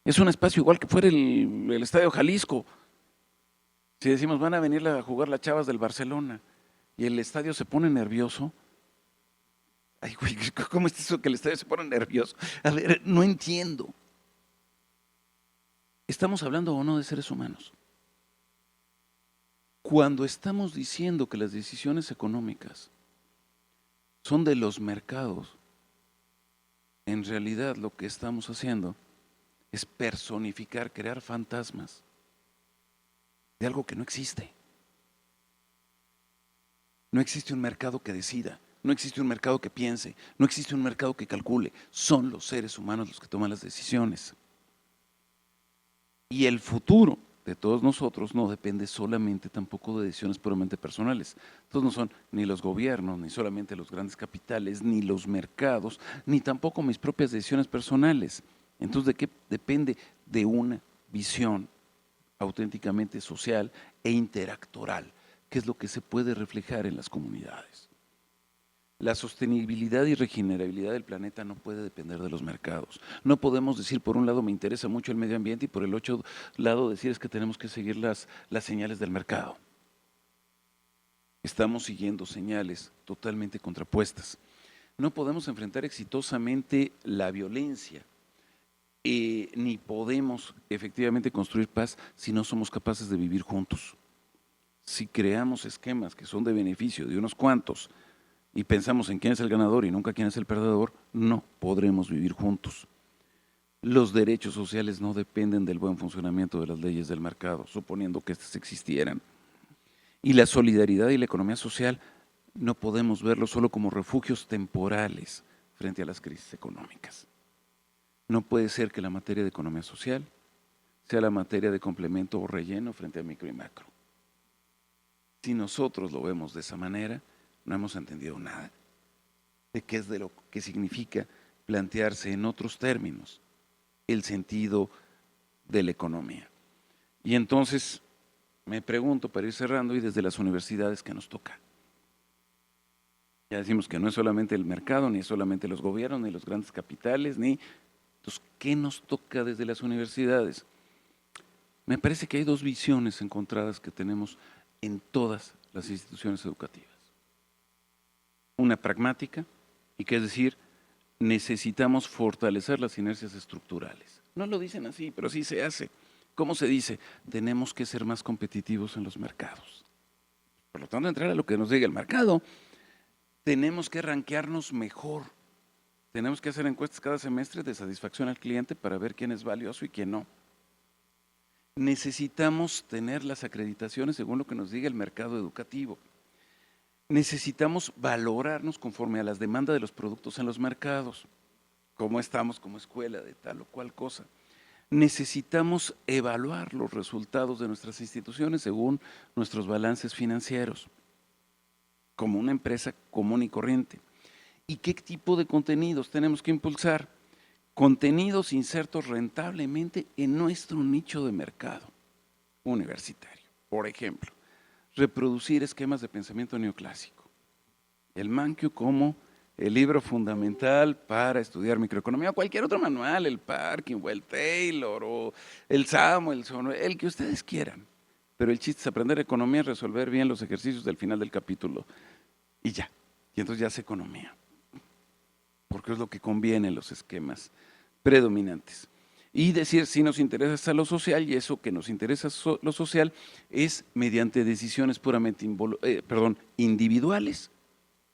Es un espacio igual que fuera el Estadio Jalisco. Si decimos, van a venir a jugar las Chavas del Barcelona y el estadio se pone nervioso, ay, güey, ¿cómo es eso que el estadio se pone nervioso? A ver, no entiendo. ¿Estamos hablando o no de seres humanos? Cuando estamos diciendo que las decisiones económicas son de los mercados, en realidad lo que estamos haciendo es personificar, crear fantasmas de algo que no existe. No existe un mercado que decida, no existe un mercado que piense, no existe un mercado que calcule. Son los seres humanos los que toman las decisiones. Y el futuro de todos nosotros no depende solamente tampoco de decisiones puramente personales. Entonces no son ni los gobiernos, ni solamente los grandes capitales, ni los mercados, ni tampoco mis propias decisiones personales. Entonces, ¿de qué depende? De una visión auténticamente social e interactoral, que es lo que se puede reflejar en las comunidades. La sostenibilidad y regenerabilidad del planeta no puede depender de los mercados. No podemos decir, por un lado, me interesa mucho el medio ambiente y por el otro lado decir es que tenemos que seguir las señales del mercado. Estamos siguiendo señales totalmente contrapuestas. No podemos enfrentar exitosamente la violencia, ni podemos efectivamente construir paz si no somos capaces de vivir juntos. Si creamos esquemas que son de beneficio de unos cuantos y pensamos en quién es el ganador y nunca quién es el perdedor, no podremos vivir juntos. Los derechos sociales no dependen del buen funcionamiento de las leyes del mercado, suponiendo que éstas existieran. Y la solidaridad y la economía social no podemos verlo solo como refugios temporales frente a las crisis económicas. No puede ser que la materia de economía social sea la materia de complemento o relleno frente a micro y macro. Si nosotros lo vemos de esa manera, no hemos entendido nada de qué es de lo que significa plantearse en otros términos el sentido de la economía. Y entonces me pregunto, para ir cerrando, y desde las universidades, ¿qué nos toca? Ya decimos que no es solamente el mercado, ni es solamente los gobiernos, ni los grandes capitales, ni… Entonces, ¿qué nos toca desde las universidades? Me parece que hay dos visiones encontradas que tenemos en todas las instituciones educativas. Una pragmática, y que es decir, necesitamos fortalecer las inercias estructurales. No lo dicen así, pero sí se hace. ¿Cómo se dice? Tenemos que ser más competitivos en los mercados. Por lo tanto, entrar a lo que nos diga el mercado, tenemos que rankearnos mejor. Tenemos que hacer encuestas cada semestre de satisfacción al cliente para ver quién es valioso y quién no. Necesitamos tener las acreditaciones según lo que nos diga el mercado educativo. Necesitamos valorarnos conforme a las demandas de los productos en los mercados, cómo estamos como escuela de tal o cual cosa. Necesitamos evaluar los resultados de nuestras instituciones según nuestros balances financieros, como una empresa común y corriente. ¿Y qué tipo de contenidos tenemos que impulsar? Contenidos insertos rentablemente en nuestro nicho de mercado universitario. Por ejemplo, reproducir esquemas de pensamiento neoclásico. El Mankiw como el libro fundamental para estudiar microeconomía, o cualquier otro manual, el Parkin o el Taylor o el Samuelson, el que ustedes quieran. Pero el chiste es aprender economía y resolver bien los ejercicios del final del capítulo. Y ya. Y entonces ya es economía. Porque es lo que conviene en los esquemas predominantes. Y decir, si nos interesa lo social, y eso que nos interesa lo social es mediante decisiones puramente individuales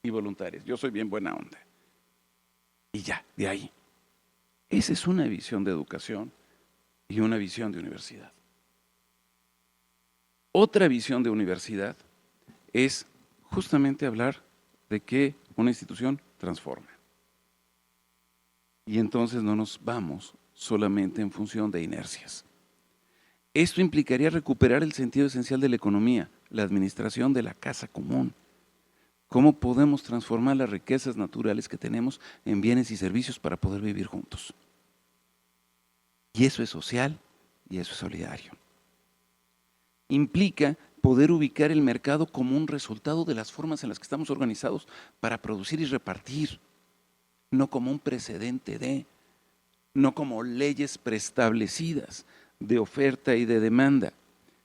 y voluntarias. Yo soy bien buena onda. Y ya, de ahí. Esa es una visión de educación y una visión de universidad. Otra visión de universidad es justamente hablar de que una institución transforma. Y entonces no nos vamos solamente en función de inercias. Esto implicaría recuperar el sentido esencial de la economía, la administración de la casa común. ¿Cómo podemos transformar las riquezas naturales que tenemos en bienes y servicios para poder vivir juntos? Y eso es social y eso es solidario. Implica poder ubicar el mercado como un resultado de las formas en las que estamos organizados para producir y repartir, no como un precedente de, no como leyes preestablecidas de oferta y de demanda,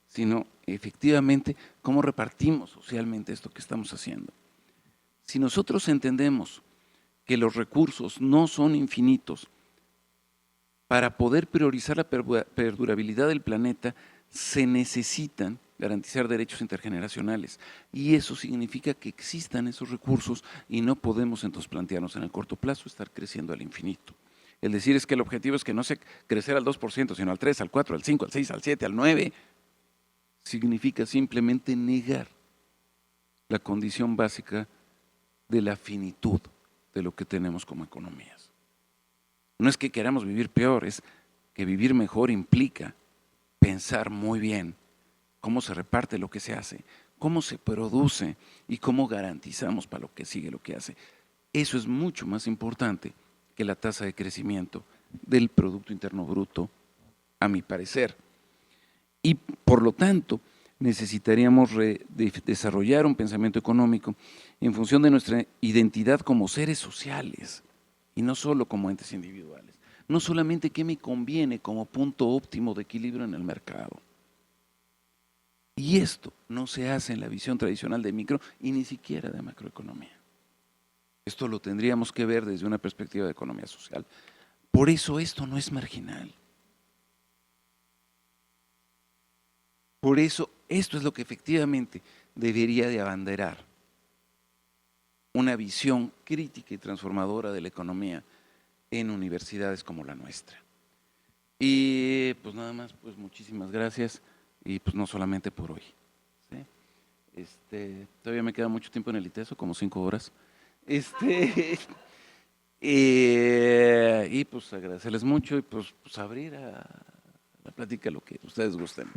sino efectivamente cómo repartimos socialmente esto que estamos haciendo. Si nosotros entendemos que los recursos no son infinitos, para poder priorizar la perdurabilidad del planeta, se necesitan garantizar derechos intergeneracionales y eso significa que existan esos recursos y no podemos entonces plantearnos en el corto plazo estar creciendo al infinito. El decir es que el objetivo es que no sea crecer al 2%, sino al 3, al 4, al 5, al 6, al 7, al 9, significa simplemente negar la condición básica de la finitud de lo que tenemos como economías. No es que queramos vivir peor, es que vivir mejor implica pensar muy bien cómo se reparte lo que se hace, cómo se produce y cómo garantizamos para lo que sigue lo que hace. Eso es mucho más importante que la tasa de crecimiento del Producto Interno Bruto, a mi parecer. Y por lo tanto, necesitaríamos desarrollar un pensamiento económico en función de nuestra identidad como seres sociales y no solo como entes individuales. No solamente qué me conviene como punto óptimo de equilibrio en el mercado. Y esto no se hace en la visión tradicional de micro y ni siquiera de macroeconomía. Esto lo tendríamos que ver desde una perspectiva de economía social. Por eso esto no es marginal. Por eso esto es lo que efectivamente debería de abanderar una visión crítica y transformadora de la economía en universidades como la nuestra. Y pues nada más, pues muchísimas gracias y pues no solamente por hoy. ¿Sí? Todavía me queda mucho tiempo en el ITESO, como 5 horas. Y pues agradecerles mucho y pues abrir a la plática lo que ustedes gusten.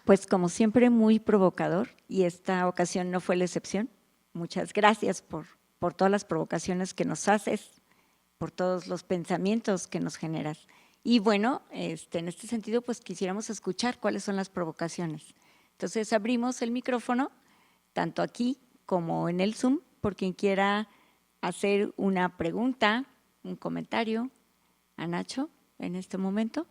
Pues como siempre, muy provocador y esta ocasión no fue la excepción. Muchas gracias por todas las provocaciones que nos haces, por todos los pensamientos que nos generas. Y bueno, en este sentido, pues quisiéramos escuchar cuáles son las provocaciones. Entonces abrimos el micrófono, tanto aquí como en el Zoom, por quien quiera hacer una pregunta, un comentario a Nacho en este momento.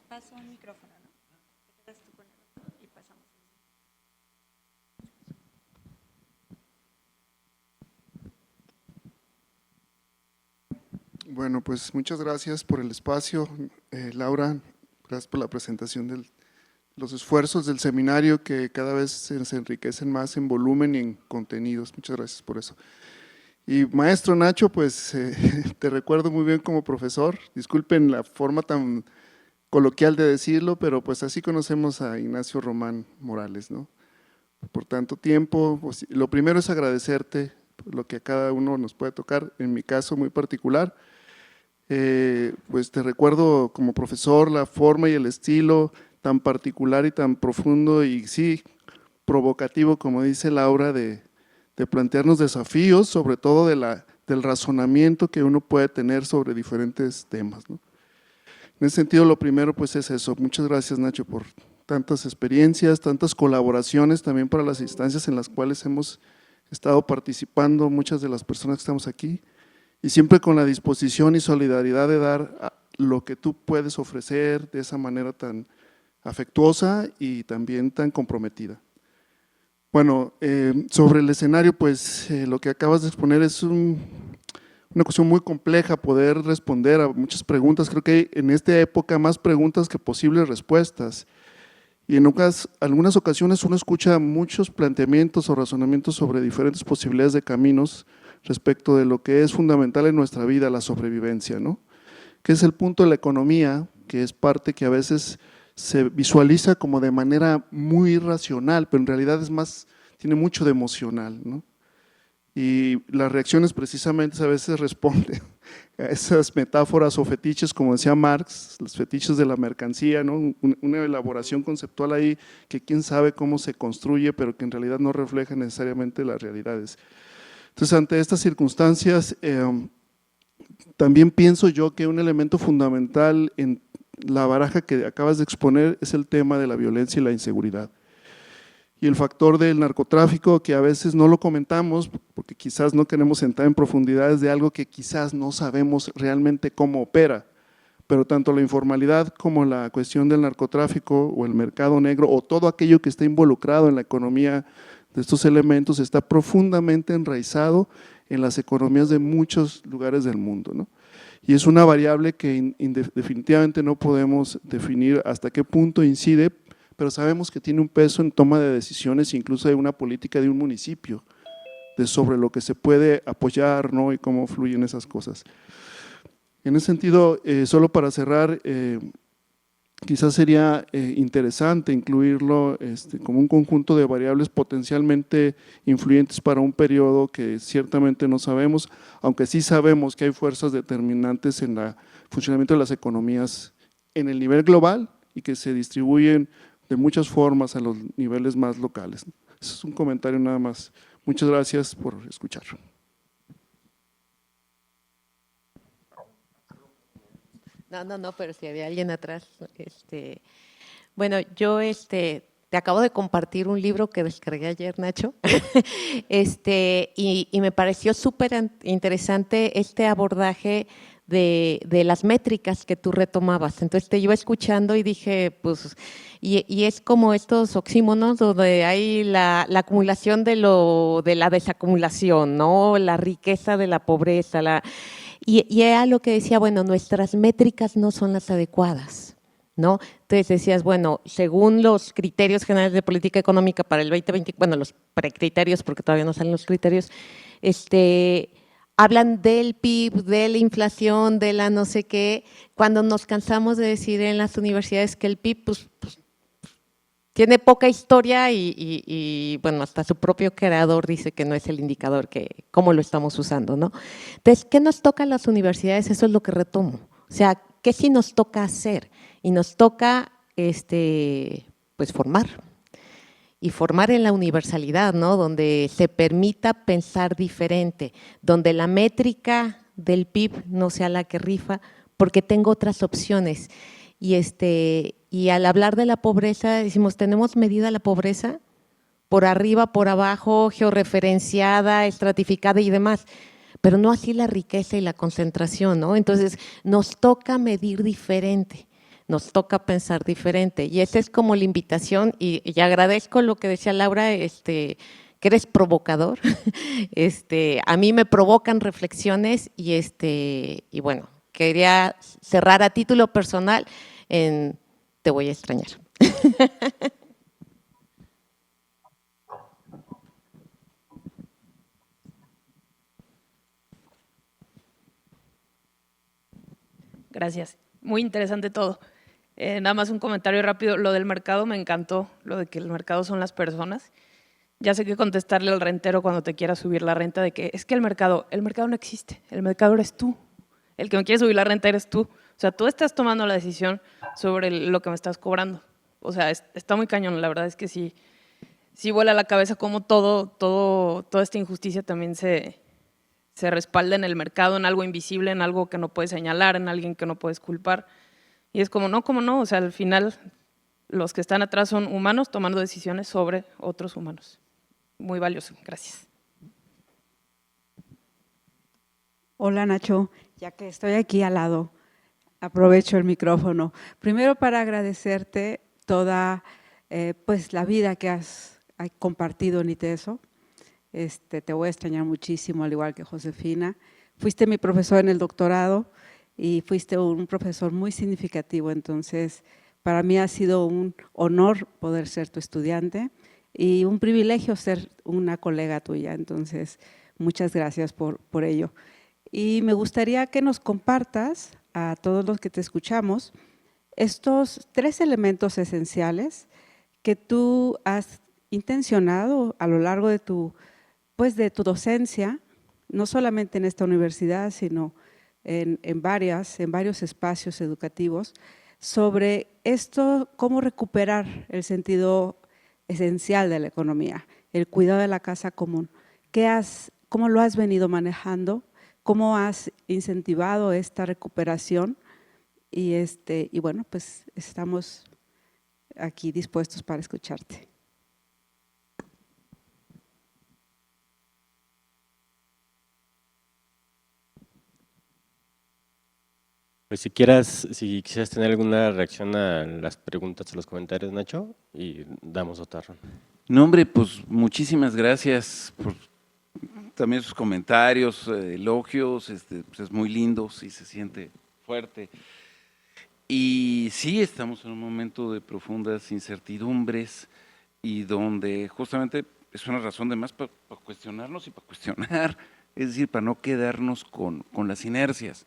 Paso un micrófono, ¿no? Te quedas tú con el otro y pasamos. Bueno, pues muchas gracias por el espacio, Laura, gracias por la presentación de los esfuerzos del seminario que cada vez se enriquecen más en volumen y en contenidos. Muchas gracias por eso. Y maestro Nacho, pues te recuerdo muy bien como profesor, disculpen la forma tan coloquial de decirlo, pero pues así conocemos a Ignacio Román Morales, ¿no? Por tanto tiempo, pues, lo primero es agradecerte por lo que a cada uno nos puede tocar, en mi caso muy particular, pues te recuerdo como profesor la forma y el estilo tan particular y tan profundo y sí, provocativo, como dice Laura, de plantearnos desafíos, sobre todo del razonamiento que uno puede tener sobre diferentes temas, ¿no? En ese sentido, lo primero pues es eso. Muchas gracias, Nacho, por tantas experiencias, tantas colaboraciones también para las instancias en las cuales hemos estado participando muchas de las personas que estamos aquí y siempre con la disposición y solidaridad de dar lo que tú puedes ofrecer de esa manera tan afectuosa y también tan comprometida. Bueno, sobre el escenario, pues lo que acabas de exponer es una cuestión muy compleja poder responder a muchas preguntas. Creo que hay en esta época más preguntas que posibles respuestas. Y en algunas ocasiones uno escucha muchos planteamientos o razonamientos sobre diferentes posibilidades de caminos respecto de lo que es fundamental en nuestra vida, la sobrevivencia, ¿no? Que es el punto de la economía, que es parte que a veces se visualiza como de manera muy racional, pero en realidad es más, tiene mucho de emocional, ¿no? Y las reacciones precisamente a veces responden a esas metáforas o fetiches, como decía Marx, los fetiches de la mercancía, ¿no? Una elaboración conceptual ahí que quién sabe cómo se construye, pero que en realidad no refleja necesariamente las realidades. Entonces, ante estas circunstancias, también pienso yo que un elemento fundamental en la baraja que acabas de exponer es el tema de la violencia y la inseguridad. Y el factor del narcotráfico, que a veces no lo comentamos, porque quizás no queremos entrar en profundidades de algo que quizás no sabemos realmente cómo opera, pero tanto la informalidad como la cuestión del narcotráfico o el mercado negro o todo aquello que está involucrado en la economía de estos elementos está profundamente enraizado en las economías de muchos lugares del mundo, ¿no? Y es una variable que definitivamente no podemos definir hasta qué punto incide, pero sabemos que tiene un peso en toma de decisiones, incluso de una política de un municipio, de sobre lo que se puede apoyar, ¿no? Y cómo fluyen esas cosas. En ese sentido, solo para cerrar, quizás sería interesante incluirlo como un conjunto de variables potencialmente influyentes para un periodo que ciertamente no sabemos, aunque sí sabemos que hay fuerzas determinantes en el funcionamiento de las economías en el nivel global y que se distribuyen de muchas formas a los niveles más locales. Ese es un comentario nada más. Muchas gracias por escuchar. No, pero si había alguien atrás. Bueno, yo te acabo de compartir un libro que descargué ayer, Nacho, y me pareció súper interesante este abordaje de las métricas que tú retomabas. Entonces te iba escuchando y dije, pues, y es como estos oxímonos donde hay la acumulación de la desacumulación, ¿no? La riqueza de la pobreza, y era lo que decía, bueno, nuestras métricas no son las adecuadas, ¿no? Entonces decías, bueno, según los criterios generales de política económica para el 2020, bueno, los precriterios, porque todavía no salen los criterios, hablan del PIB, de la inflación, de la no sé qué, cuando nos cansamos de decir en las universidades que el PIB, pues tiene poca historia y, bueno, hasta su propio creador dice que no es el indicador, que cómo lo estamos usando, ¿no? Entonces, ¿qué nos toca a las universidades? Eso es lo que retomo. O sea, ¿qué sí nos toca hacer? Y nos toca, pues, formar. Y formar en la universalidad, ¿no? Donde se permita pensar diferente, donde la métrica del PIB no sea la que rifa, porque tengo otras opciones. Y al hablar de la pobreza, decimos, ¿tenemos medida la pobreza? Por arriba, por abajo, georreferenciada, estratificada y demás, pero no así la riqueza y la concentración, ¿no? Entonces, nos toca medir diferente, nos toca pensar diferente, y esa es como la invitación, y agradezco lo que decía Laura, que eres provocador, a mí me provocan reflexiones, y bueno, quería cerrar a título personal en te voy a extrañar. Gracias. Muy interesante todo. Nada más un comentario rápido. Lo del mercado me encantó, lo de que el mercado son las personas. Ya sé que contestarle al rentero cuando te quiera subir la renta de que es que el mercado no existe, el mercado eres tú. El que me quiere subir la renta eres tú. O sea, tú estás tomando la decisión sobre lo que me estás cobrando. O sea, está muy cañón. La verdad es que sí vuela la cabeza como toda esta injusticia también se respalda en el mercado, en algo invisible, en algo que no puedes señalar, en alguien que no puedes culpar. Y es como no, o sea, al final los que están atrás son humanos tomando decisiones sobre otros humanos. Muy valioso, gracias. Hola Nacho, ya que estoy aquí al lado, aprovecho el micrófono. Primero para agradecerte toda pues la vida que has compartido en ITESO. Te voy a extrañar muchísimo, al igual que Josefina. Fuiste mi profesor en el doctorado y fuiste un profesor muy significativo, entonces para mí ha sido un honor poder ser tu estudiante y un privilegio ser una colega tuya, entonces muchas gracias por ello. Y me gustaría que nos compartas a todos los que te escuchamos estos 3 elementos esenciales que tú has intencionado a lo largo de tu pues de tu docencia, no solamente en esta universidad, sino en varios espacios educativos, sobre esto, cómo recuperar el sentido esencial de la economía, el cuidado de la casa común. ¿Cómo lo has venido manejando? ¿Cómo has incentivado esta recuperación? Y bueno, pues estamos aquí dispuestos para escucharte. Pues si quisieras tener alguna reacción a las preguntas o los comentarios, Nacho, y damos otra ronda. No, hombre, pues muchísimas gracias por también sus comentarios, elogios, pues es muy lindo, sí se siente fuerte. Y sí, estamos en un momento de profundas incertidumbres y donde justamente es una razón de más para cuestionarnos y para cuestionar, es decir, para no quedarnos con las inercias.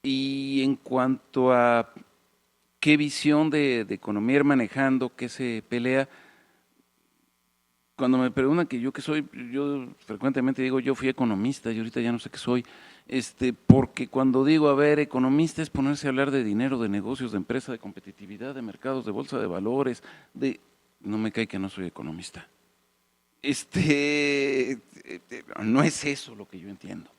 Y en cuanto a qué visión de economía ir manejando, qué se pelea, cuando me preguntan que yo qué soy, yo frecuentemente digo yo fui economista y ahorita ya no sé qué soy, porque cuando digo, a ver, economista es ponerse a hablar de dinero, de negocios, de empresa, de competitividad, de mercados, de bolsa de valores, no me cae que no soy economista. No es eso lo que yo entiendo.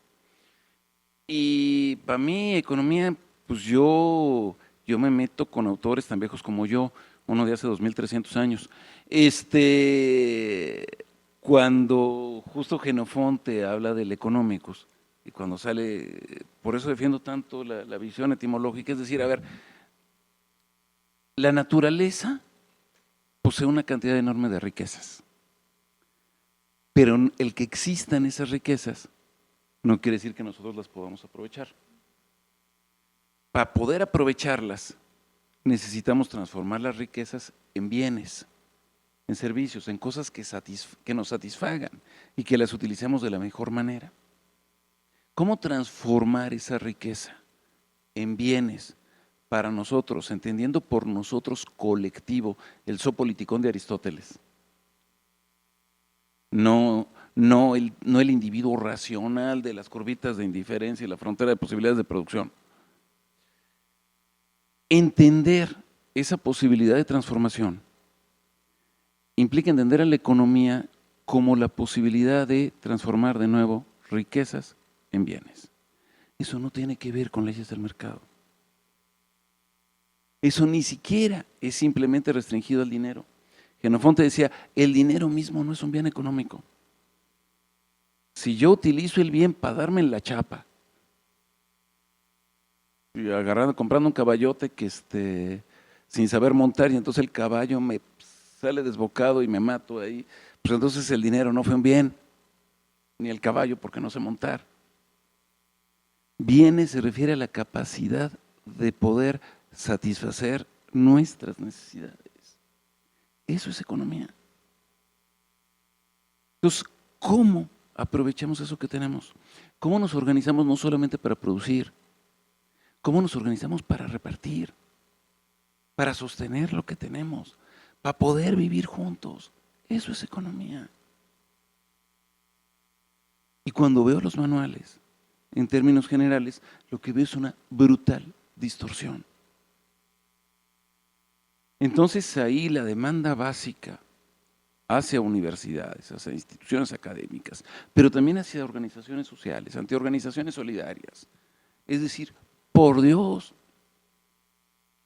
Y para mí, economía, pues yo me meto con autores tan viejos como yo, uno de hace 2300 años. Cuando justo Jenofonte habla del Economicus, y cuando sale, por eso defiendo tanto la visión etimológica, es decir, a ver, la naturaleza posee una cantidad enorme de riquezas, pero el que existan esas riquezas no quiere decir que nosotros las podamos aprovechar. Para poder aprovecharlas, necesitamos transformar las riquezas en bienes, en servicios, en cosas que nos satisfagan y que las utilicemos de la mejor manera. ¿Cómo transformar esa riqueza en bienes para nosotros, entendiendo por nosotros colectivo, el zopoliticón de Aristóteles? No el individuo racional de las curvitas de indiferencia y la frontera de posibilidades de producción. Entender esa posibilidad de transformación implica entender a la economía como la posibilidad de transformar de nuevo riquezas en bienes. Eso no tiene que ver con leyes del mercado. Eso ni siquiera es simplemente restringido al dinero. Jenofonte decía, el dinero mismo no es un bien económico. Si yo utilizo el bien para darme en la chapa, y comprando un caballote que sin saber montar, y entonces el caballo me sale desbocado y me mato ahí, pues entonces el dinero no fue un bien, ni el caballo porque no sé montar. Bienes se refiere a la capacidad de poder satisfacer nuestras necesidades. Eso es economía. Entonces, ¿cómo aprovechamos eso que tenemos? ¿Cómo nos organizamos no solamente para producir? ¿Cómo nos organizamos para repartir? Para sostener lo que tenemos, para poder vivir juntos. Eso es economía. Y cuando veo los manuales, en términos generales, lo que veo es una brutal distorsión. Entonces ahí la demanda básica hacia universidades, hacia instituciones académicas, pero también hacia organizaciones sociales, ante organizaciones solidarias. Es decir, por Dios,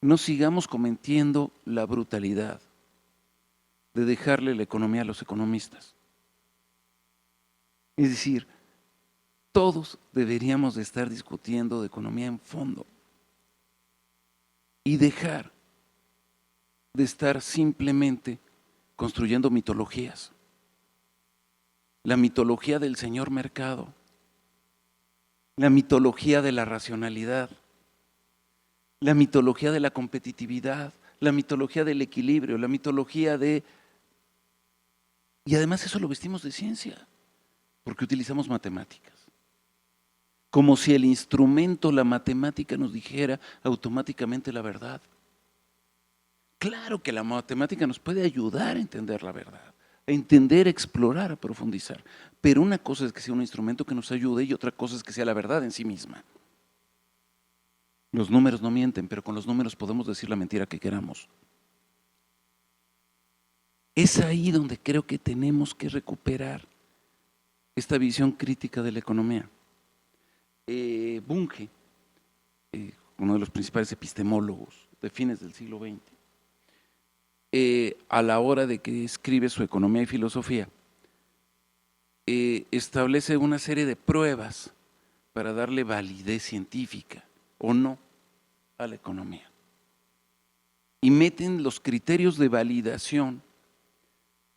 no sigamos cometiendo la brutalidad de dejarle la economía a los economistas. Es decir, todos deberíamos de estar discutiendo de economía en fondo y dejar de estar simplemente construyendo mitologías. La mitología del señor mercado, la mitología de la racionalidad, la mitología de la competitividad, la mitología del equilibrio, la mitología de… Y además eso lo vestimos de ciencia, porque utilizamos matemáticas. Como si el instrumento, la matemática, nos dijera automáticamente la verdad. Claro que la matemática nos puede ayudar a entender la verdad, a entender, a explorar, a profundizar. Pero una cosa es que sea un instrumento que nos ayude y otra cosa es que sea la verdad en sí misma. Los números no mienten, pero con los números podemos decir la mentira que queramos. Es ahí donde creo que tenemos que recuperar esta visión crítica de la economía. Bunge, uno de los principales epistemólogos de fines del siglo XX, a la hora de que escribe su Economía y Filosofía, establece una serie de pruebas para darle validez científica o no a la economía. Y meten los criterios de validación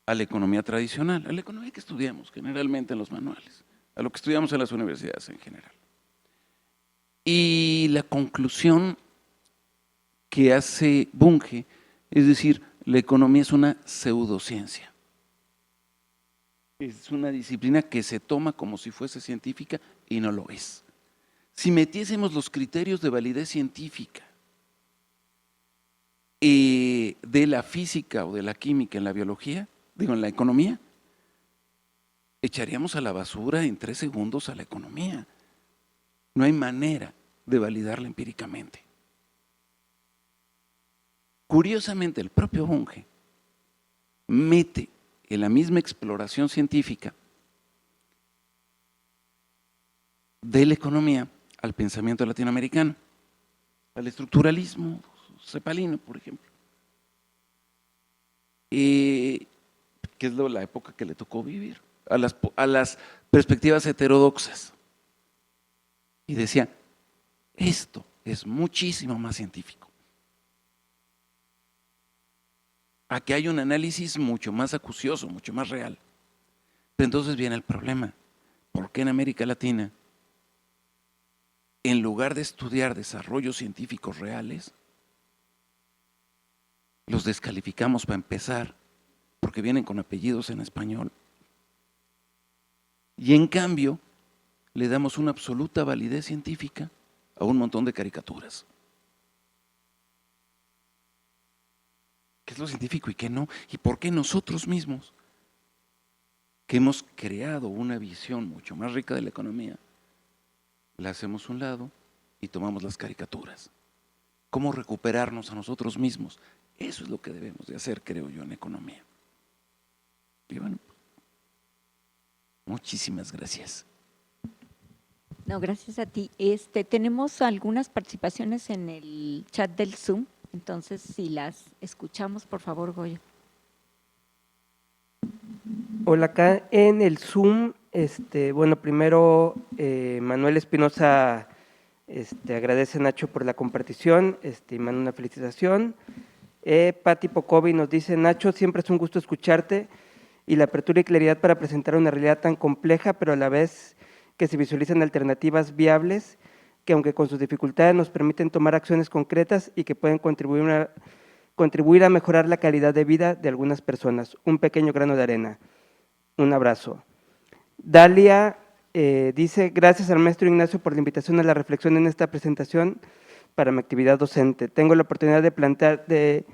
a la economía tradicional, a la economía que estudiamos generalmente en los manuales, a lo que estudiamos en las universidades en general. Y la conclusión que hace Bunge es decir, la economía es una pseudociencia. Es una disciplina que se toma como si fuese científica y no lo es. Si metiésemos los criterios de validez científica de la física o de la química en la biología, en la economía, echaríamos a la basura en 3 segundos a la economía. No hay manera de validarla empíricamente. Curiosamente, el propio Bunge mete en la misma exploración científica de la economía al pensamiento latinoamericano, al estructuralismo cepalino, por ejemplo, que es la época que le tocó vivir, a las perspectivas heterodoxas. Y decía, esto es muchísimo más científico. Aquí hay un análisis mucho más acucioso, mucho más real. Pero entonces viene el problema. ¿Por qué en América Latina, en lugar de estudiar desarrollos científicos reales, los descalificamos para empezar, porque vienen con apellidos en español? Y en cambio, le damos una absoluta validez científica a un montón de caricaturas. ¿Qué es lo científico y qué no? ¿Y por qué nosotros mismos, que hemos creado una visión mucho más rica de la economía, la hacemos a un lado y tomamos las caricaturas? ¿Cómo recuperarnos a nosotros mismos? Eso es lo que debemos de hacer, creo yo, en economía. Y bueno, muchísimas gracias. No, gracias a ti. Tenemos algunas participaciones en el chat del Zoom, entonces si las escuchamos, por favor, Goyo. Hola, acá en el Zoom, bueno, primero Manuel Espinosa agradece a Nacho por la compartición y manda una felicitación. Pati Pocovi nos dice, Nacho, siempre es un gusto escucharte y la apertura y claridad para presentar una realidad tan compleja, pero a la vez que se visualizan alternativas viables que aunque con sus dificultades nos permiten tomar acciones concretas y que pueden contribuir a mejorar la calidad de vida de algunas personas. Un pequeño grano de arena. Un abrazo. Dalia dice, gracias al maestro Ignacio por la invitación a la reflexión en esta presentación para mi actividad docente. Tengo la oportunidad de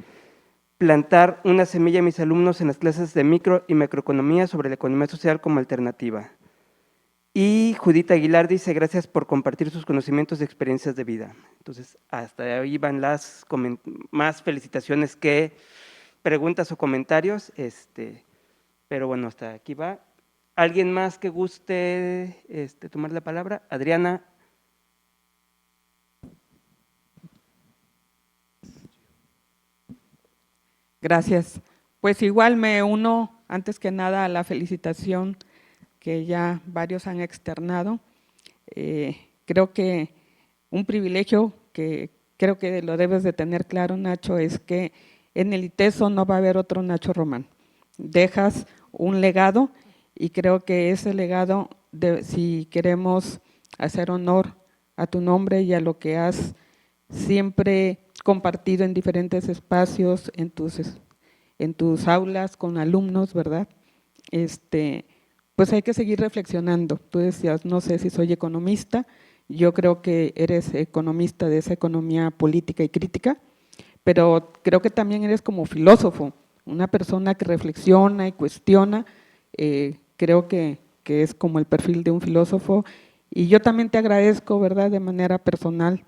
plantar una semilla a mis alumnos en las clases de micro y macroeconomía sobre la economía social como alternativa. Y Judith Aguilar dice, gracias por compartir sus conocimientos y experiencias de vida. Entonces, hasta ahí van las más felicitaciones que preguntas o comentarios, pero bueno, hasta aquí va. ¿Alguien más que guste tomar la palabra? Adriana. Gracias. Pues igual me uno, antes que nada, a la felicitación que ya varios han externado. Creo que un privilegio que creo que lo debes de tener claro, Nacho, es que en el ITESO no va a haber otro Nacho Román. Dejas un legado y creo que ese legado, si queremos hacer honor a tu nombre y a lo que has siempre compartido en diferentes espacios, en tus aulas con alumnos, ¿verdad? Pues hay que seguir reflexionando. Tú decías, no sé si soy economista, yo creo que eres economista de esa economía política y crítica, pero creo que también eres como filósofo, una persona que reflexiona y cuestiona, creo que es como el perfil de un filósofo. Y yo también te agradezco, ¿verdad?, de manera personal,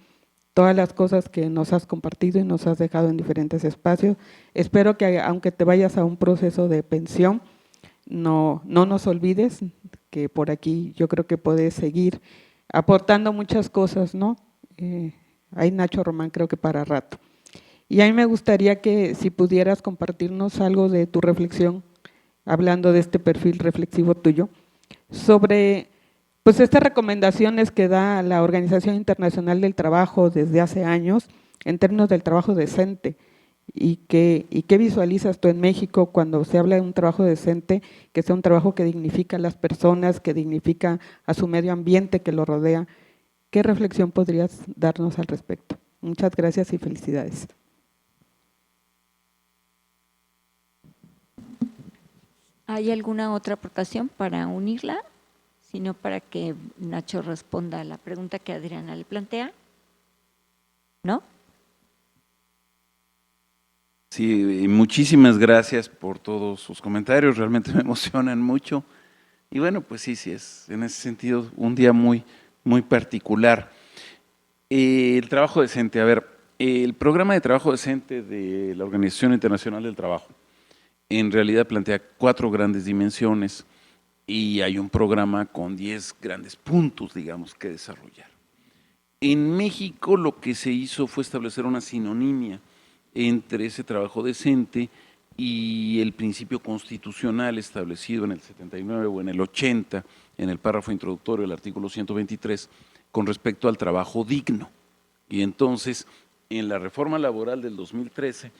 todas las cosas que nos has compartido y nos has dejado en diferentes espacios. Espero que aunque te vayas a un proceso de pensión, no nos olvides que por aquí yo creo que puedes seguir aportando muchas cosas, ¿no? Hay Nacho Román creo que para rato. Y a mí me gustaría que si pudieras compartirnos algo de tu reflexión, hablando de este perfil reflexivo tuyo, sobre pues estas recomendaciones que da la Organización Internacional del Trabajo desde hace años en términos del trabajo decente. ¿Y qué visualizas tú en México cuando se habla de un trabajo decente, que sea un trabajo que dignifica a las personas, que dignifica a su medio ambiente que lo rodea? ¿Qué reflexión podrías darnos al respecto? Muchas gracias y felicidades. ¿Hay alguna otra aportación para unirla? Sino para que Nacho responda a la pregunta que Adriana le plantea. ¿No? Sí, muchísimas gracias por todos sus comentarios, realmente me emocionan mucho. Y bueno, pues sí, es en ese sentido un día muy particular. El trabajo decente, a ver, el programa de trabajo decente de la Organización Internacional del Trabajo en realidad plantea 4 grandes dimensiones y hay un programa con 10 grandes puntos, digamos, que desarrollar. En México lo que se hizo fue establecer una sinonimia entre ese trabajo decente y el principio constitucional establecido en el 79 o en el 80, en el párrafo introductorio del artículo 123, con respecto al trabajo digno. Y entonces, en la reforma laboral del 2013,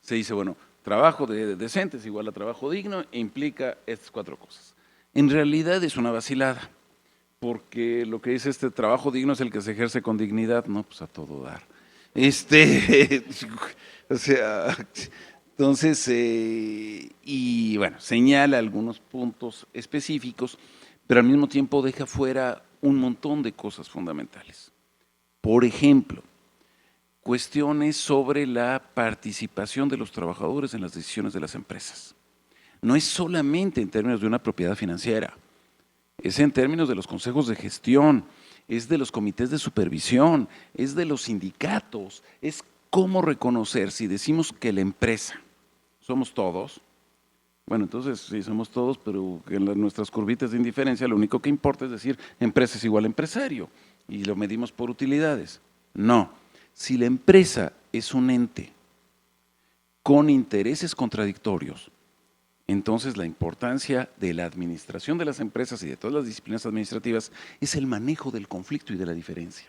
se dice, bueno, trabajo decente es igual a trabajo digno e implica estas 4 cosas. En realidad es una vacilada, porque lo que dice este trabajo digno es el que se ejerce con dignidad, no, pues a todo dar. O sea, entonces, y bueno, señala algunos puntos específicos, pero al mismo tiempo deja fuera un montón de cosas fundamentales. Por ejemplo, cuestiones sobre la participación de los trabajadores en las decisiones de las empresas. No es solamente en términos de una propiedad financiera, es en términos de los consejos de gestión, es de los comités de supervisión, es de los sindicatos, es cómo reconocer si decimos que la empresa somos todos. Bueno, entonces sí somos todos, pero en nuestras curvitas de indiferencia lo único que importa es decir empresa es igual a empresario y lo medimos por utilidades. No, si la empresa es un ente con intereses contradictorios, entonces la importancia de la administración de las empresas y de todas las disciplinas administrativas es el manejo del conflicto y de la diferencia.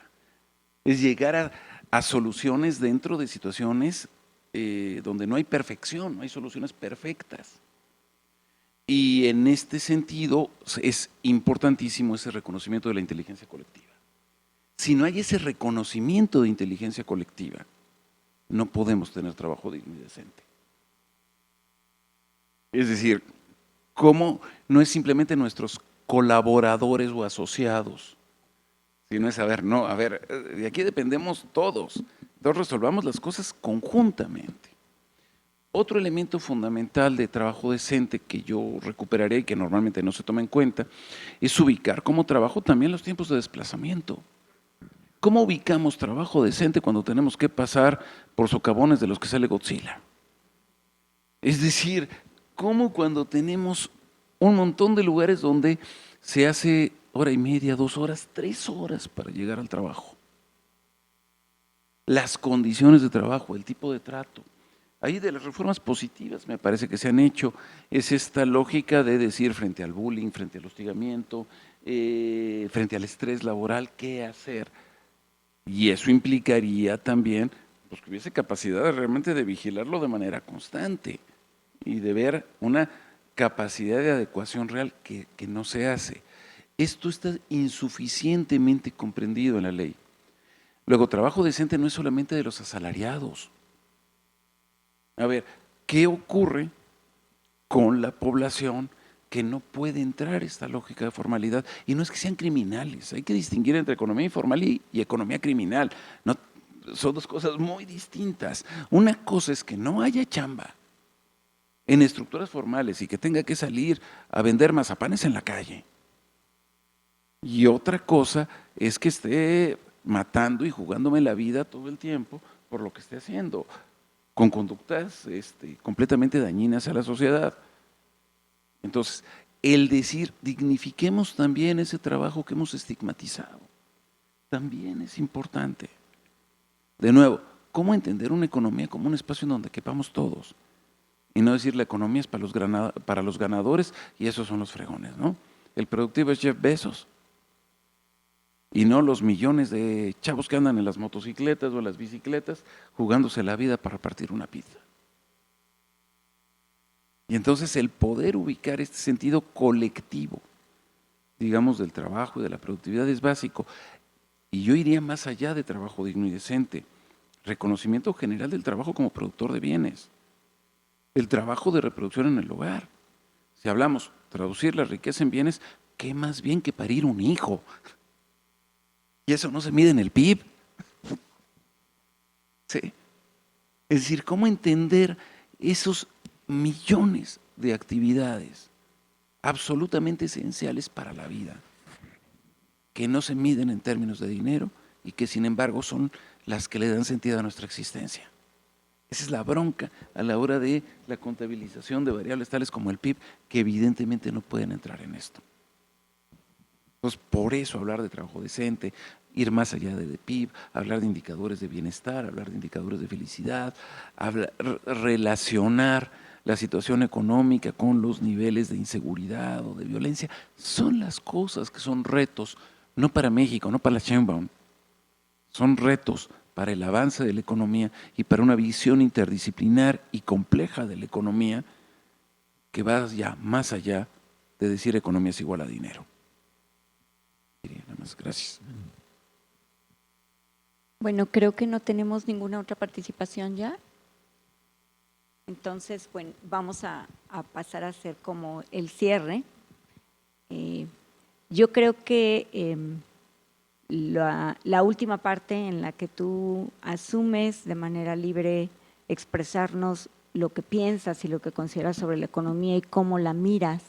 Es llegar a soluciones dentro de situaciones donde no hay perfección, no hay soluciones perfectas. Y en este sentido es importantísimo ese reconocimiento de la inteligencia colectiva. Si no hay ese reconocimiento de inteligencia colectiva, no podemos tener trabajo digno y decente. Es decir, ¿cómo no es simplemente nuestros colaboradores o asociados? Sino es, de aquí dependemos todos, entonces resolvamos las cosas conjuntamente. Otro elemento fundamental de trabajo decente que yo recuperaré y que normalmente no se toma en cuenta es ubicar como trabajo también los tiempos de desplazamiento. ¿Cómo ubicamos trabajo decente cuando tenemos que pasar por socavones de los que sale Godzilla? Es decir, ¿cómo cuando tenemos un montón de lugares donde se hace 1:30, 2 horas, 3 horas para llegar al trabajo? Las condiciones de trabajo, el tipo de trato. Ahí de las reformas positivas me parece que se han hecho, es esta lógica de decir frente al bullying, frente al hostigamiento, frente al estrés laboral, ¿qué hacer? Y eso implicaría también pues, que hubiese capacidad realmente de vigilarlo de manera constante y de ver una capacidad de adecuación real que no se hace. Esto está insuficientemente comprendido en la ley. Luego, trabajo decente no es solamente de los asalariados. A ver, ¿qué ocurre con la población que no puede entrar a esta lógica de formalidad? Y no es que sean criminales, hay que distinguir entre economía informal y economía criminal. No, son 2 cosas muy distintas. Una cosa es que no haya chamba en estructuras formales y que tenga que salir a vender mazapanes en la calle. Y otra cosa es que esté matando y jugándome la vida todo el tiempo por lo que esté haciendo, con conductas completamente dañinas a la sociedad. Entonces, el decir, dignifiquemos también ese trabajo que hemos estigmatizado, también es importante. De nuevo, ¿cómo entender una economía como un espacio en donde quepamos todos? Y no decir la economía es para los ganadores y esos son los fregones, ¿no? El productivo es Jeff Bezos y no los millones de chavos que andan en las motocicletas o en las bicicletas jugándose la vida para partir una pizza. Y entonces el poder ubicar este sentido colectivo, digamos, del trabajo y de la productividad es básico. Y yo iría más allá de trabajo digno y decente. Reconocimiento general del trabajo como productor de bienes. El trabajo de reproducción en el hogar. Si hablamos traducir la riqueza en bienes, ¿qué más bien que parir un hijo? Y eso no se mide en el PIB. ¿Sí? Es decir, ¿cómo entender esos millones de actividades absolutamente esenciales para la vida, que no se miden en términos de dinero y que sin embargo son las que le dan sentido a nuestra existencia? Esa es la bronca a la hora de la contabilización de variables tales como el PIB, que evidentemente no pueden entrar en esto. Entonces, por eso hablar de trabajo decente, ir más allá de PIB, hablar de indicadores de bienestar, hablar de indicadores de felicidad, relacionar la situación económica con los niveles de inseguridad o de violencia, son las cosas que son retos, no para México, no para la Sheinbaum, son retos para el avance de la economía y para una visión interdisciplinar y compleja de la economía que va ya más allá de decir economía es igual a dinero. Nada más, gracias. Bueno, creo que no tenemos ninguna otra participación ya. Entonces, bueno, vamos a pasar a hacer como el cierre. Yo creo que la última parte en la que tú asumes de manera libre expresarnos lo que piensas y lo que consideras sobre la economía y cómo la miras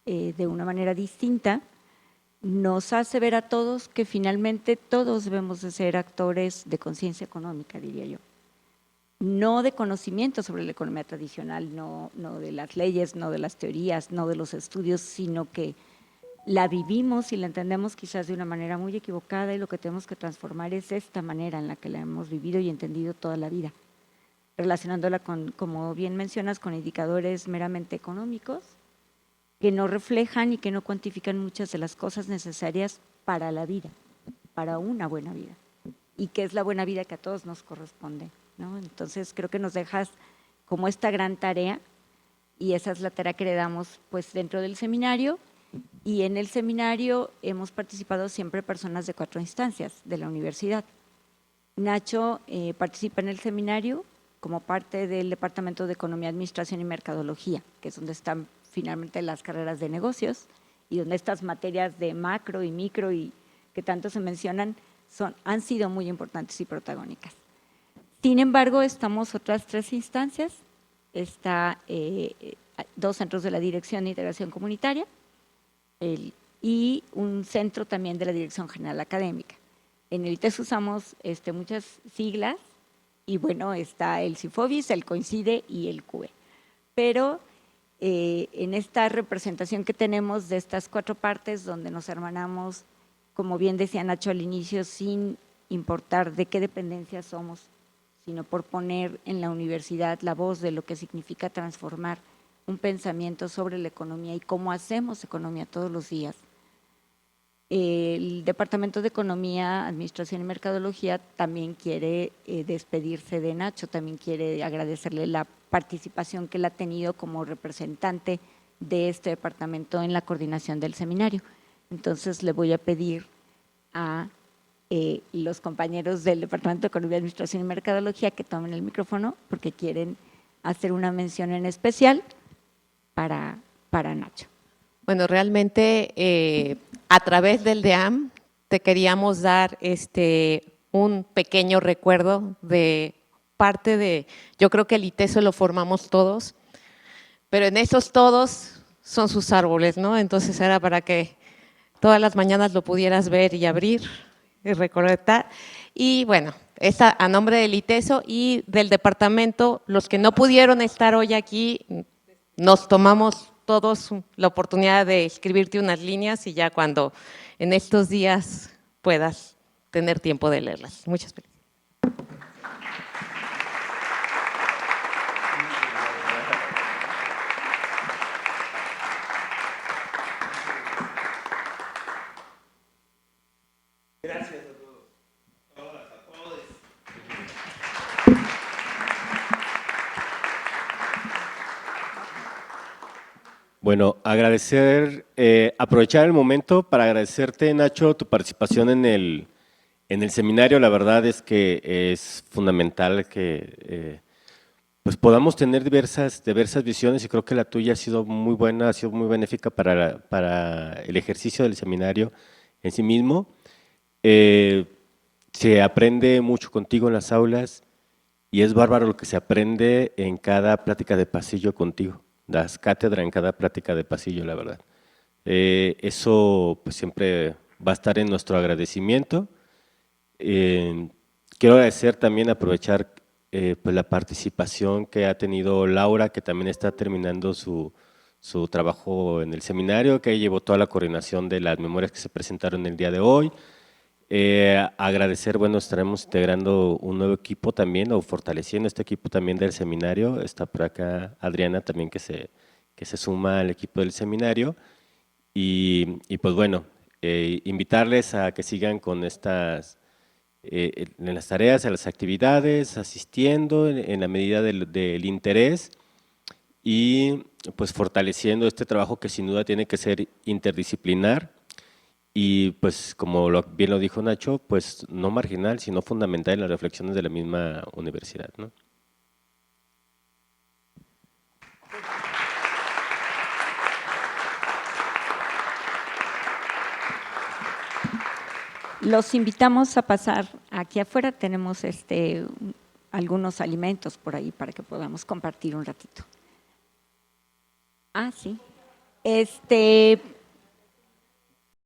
de una manera distinta, nos hace ver a todos que finalmente todos debemos de ser actores de conciencia económica, diría yo. No de conocimiento sobre la economía tradicional, no de las leyes, no de las teorías, no de los estudios, sino que la vivimos y la entendemos quizás de una manera muy equivocada y lo que tenemos que transformar es esta manera en la que la hemos vivido y entendido toda la vida, relacionándola con, como bien mencionas, con indicadores meramente económicos que no reflejan y que no cuantifican muchas de las cosas necesarias para la vida, para una buena vida, y que es la buena vida que a todos nos corresponde, ¿no? Entonces creo que nos dejas como esta gran tarea y esa es la tarea que le damos pues dentro del seminario, y en el seminario hemos participado siempre personas de 4 instancias de la universidad. Nacho participa en el seminario como parte del Departamento de Economía, Administración y Mercadología, que es donde están finalmente las carreras de negocios y donde estas materias de macro y micro y que tanto se mencionan han sido muy importantes y protagónicas. Sin embargo, estamos otras 3 instancias, está 2 centros de la Dirección de Integración Comunitaria y un centro también de la Dirección General Académica. En el ITES usamos muchas siglas y bueno, está el CIFOBIS, el COINCIDE y el CUE, pero en esta representación que tenemos de estas 4 partes donde nos hermanamos, como bien decía Nacho al inicio, sin importar de qué dependencia somos, sino por poner en la universidad la voz de lo que significa transformar un pensamiento sobre la economía y cómo hacemos economía todos los días. El Departamento de Economía, Administración y Mercadología también quiere despedirse de Nacho, también quiere agradecerle la participación que él ha tenido como representante de este departamento en la coordinación del seminario. Entonces le voy a pedir a los compañeros del Departamento de Economía, Administración y Mercadología que tomen el micrófono porque quieren hacer una mención en especial para Nacho. Bueno, realmente a través del DEAM te queríamos dar un pequeño recuerdo de parte de, yo creo que el ITESO lo formamos todos, pero en esos todos son sus árboles, ¿no? Entonces era para que todas las mañanas lo pudieras ver y abrir y recolectar. Y bueno, esa a nombre del ITESO y del departamento, los que no pudieron estar hoy aquí, nos tomamos todos la oportunidad de escribirte unas líneas y ya cuando en estos días puedas tener tiempo de leerlas. Muchas gracias. Bueno, aprovechar el momento para agradecerte, Nacho, tu participación en el seminario. La verdad es que es fundamental que pues podamos tener diversas visiones y creo que la tuya ha sido muy buena, ha sido muy benéfica para el ejercicio del seminario en sí mismo. Se aprende mucho contigo en las aulas y es bárbaro lo que se aprende en cada plática de pasillo contigo. Das cátedra en cada plática de pasillo, la verdad. Eso pues siempre va a estar en nuestro agradecimiento. Quiero agradecer también, aprovechar pues la participación que ha tenido Laura, que también está terminando su trabajo en el seminario, que llevó toda la coordinación de las memorias que se presentaron el día de hoy. Agradecer, bueno, estaremos integrando un nuevo equipo también, o fortaleciendo este equipo también del seminario. Está por acá Adriana también que se suma al equipo del seminario. Y pues bueno, invitarles a que sigan con estas, en las tareas, en las actividades, asistiendo en la medida del interés y pues fortaleciendo este trabajo que sin duda tiene que ser interdisciplinar. Y pues como bien lo dijo Nacho, pues no marginal, sino fundamental en las reflexiones de la misma universidad, ¿no? Los invitamos a pasar aquí afuera, tenemos algunos alimentos por ahí para que podamos compartir un ratito. Ah, sí.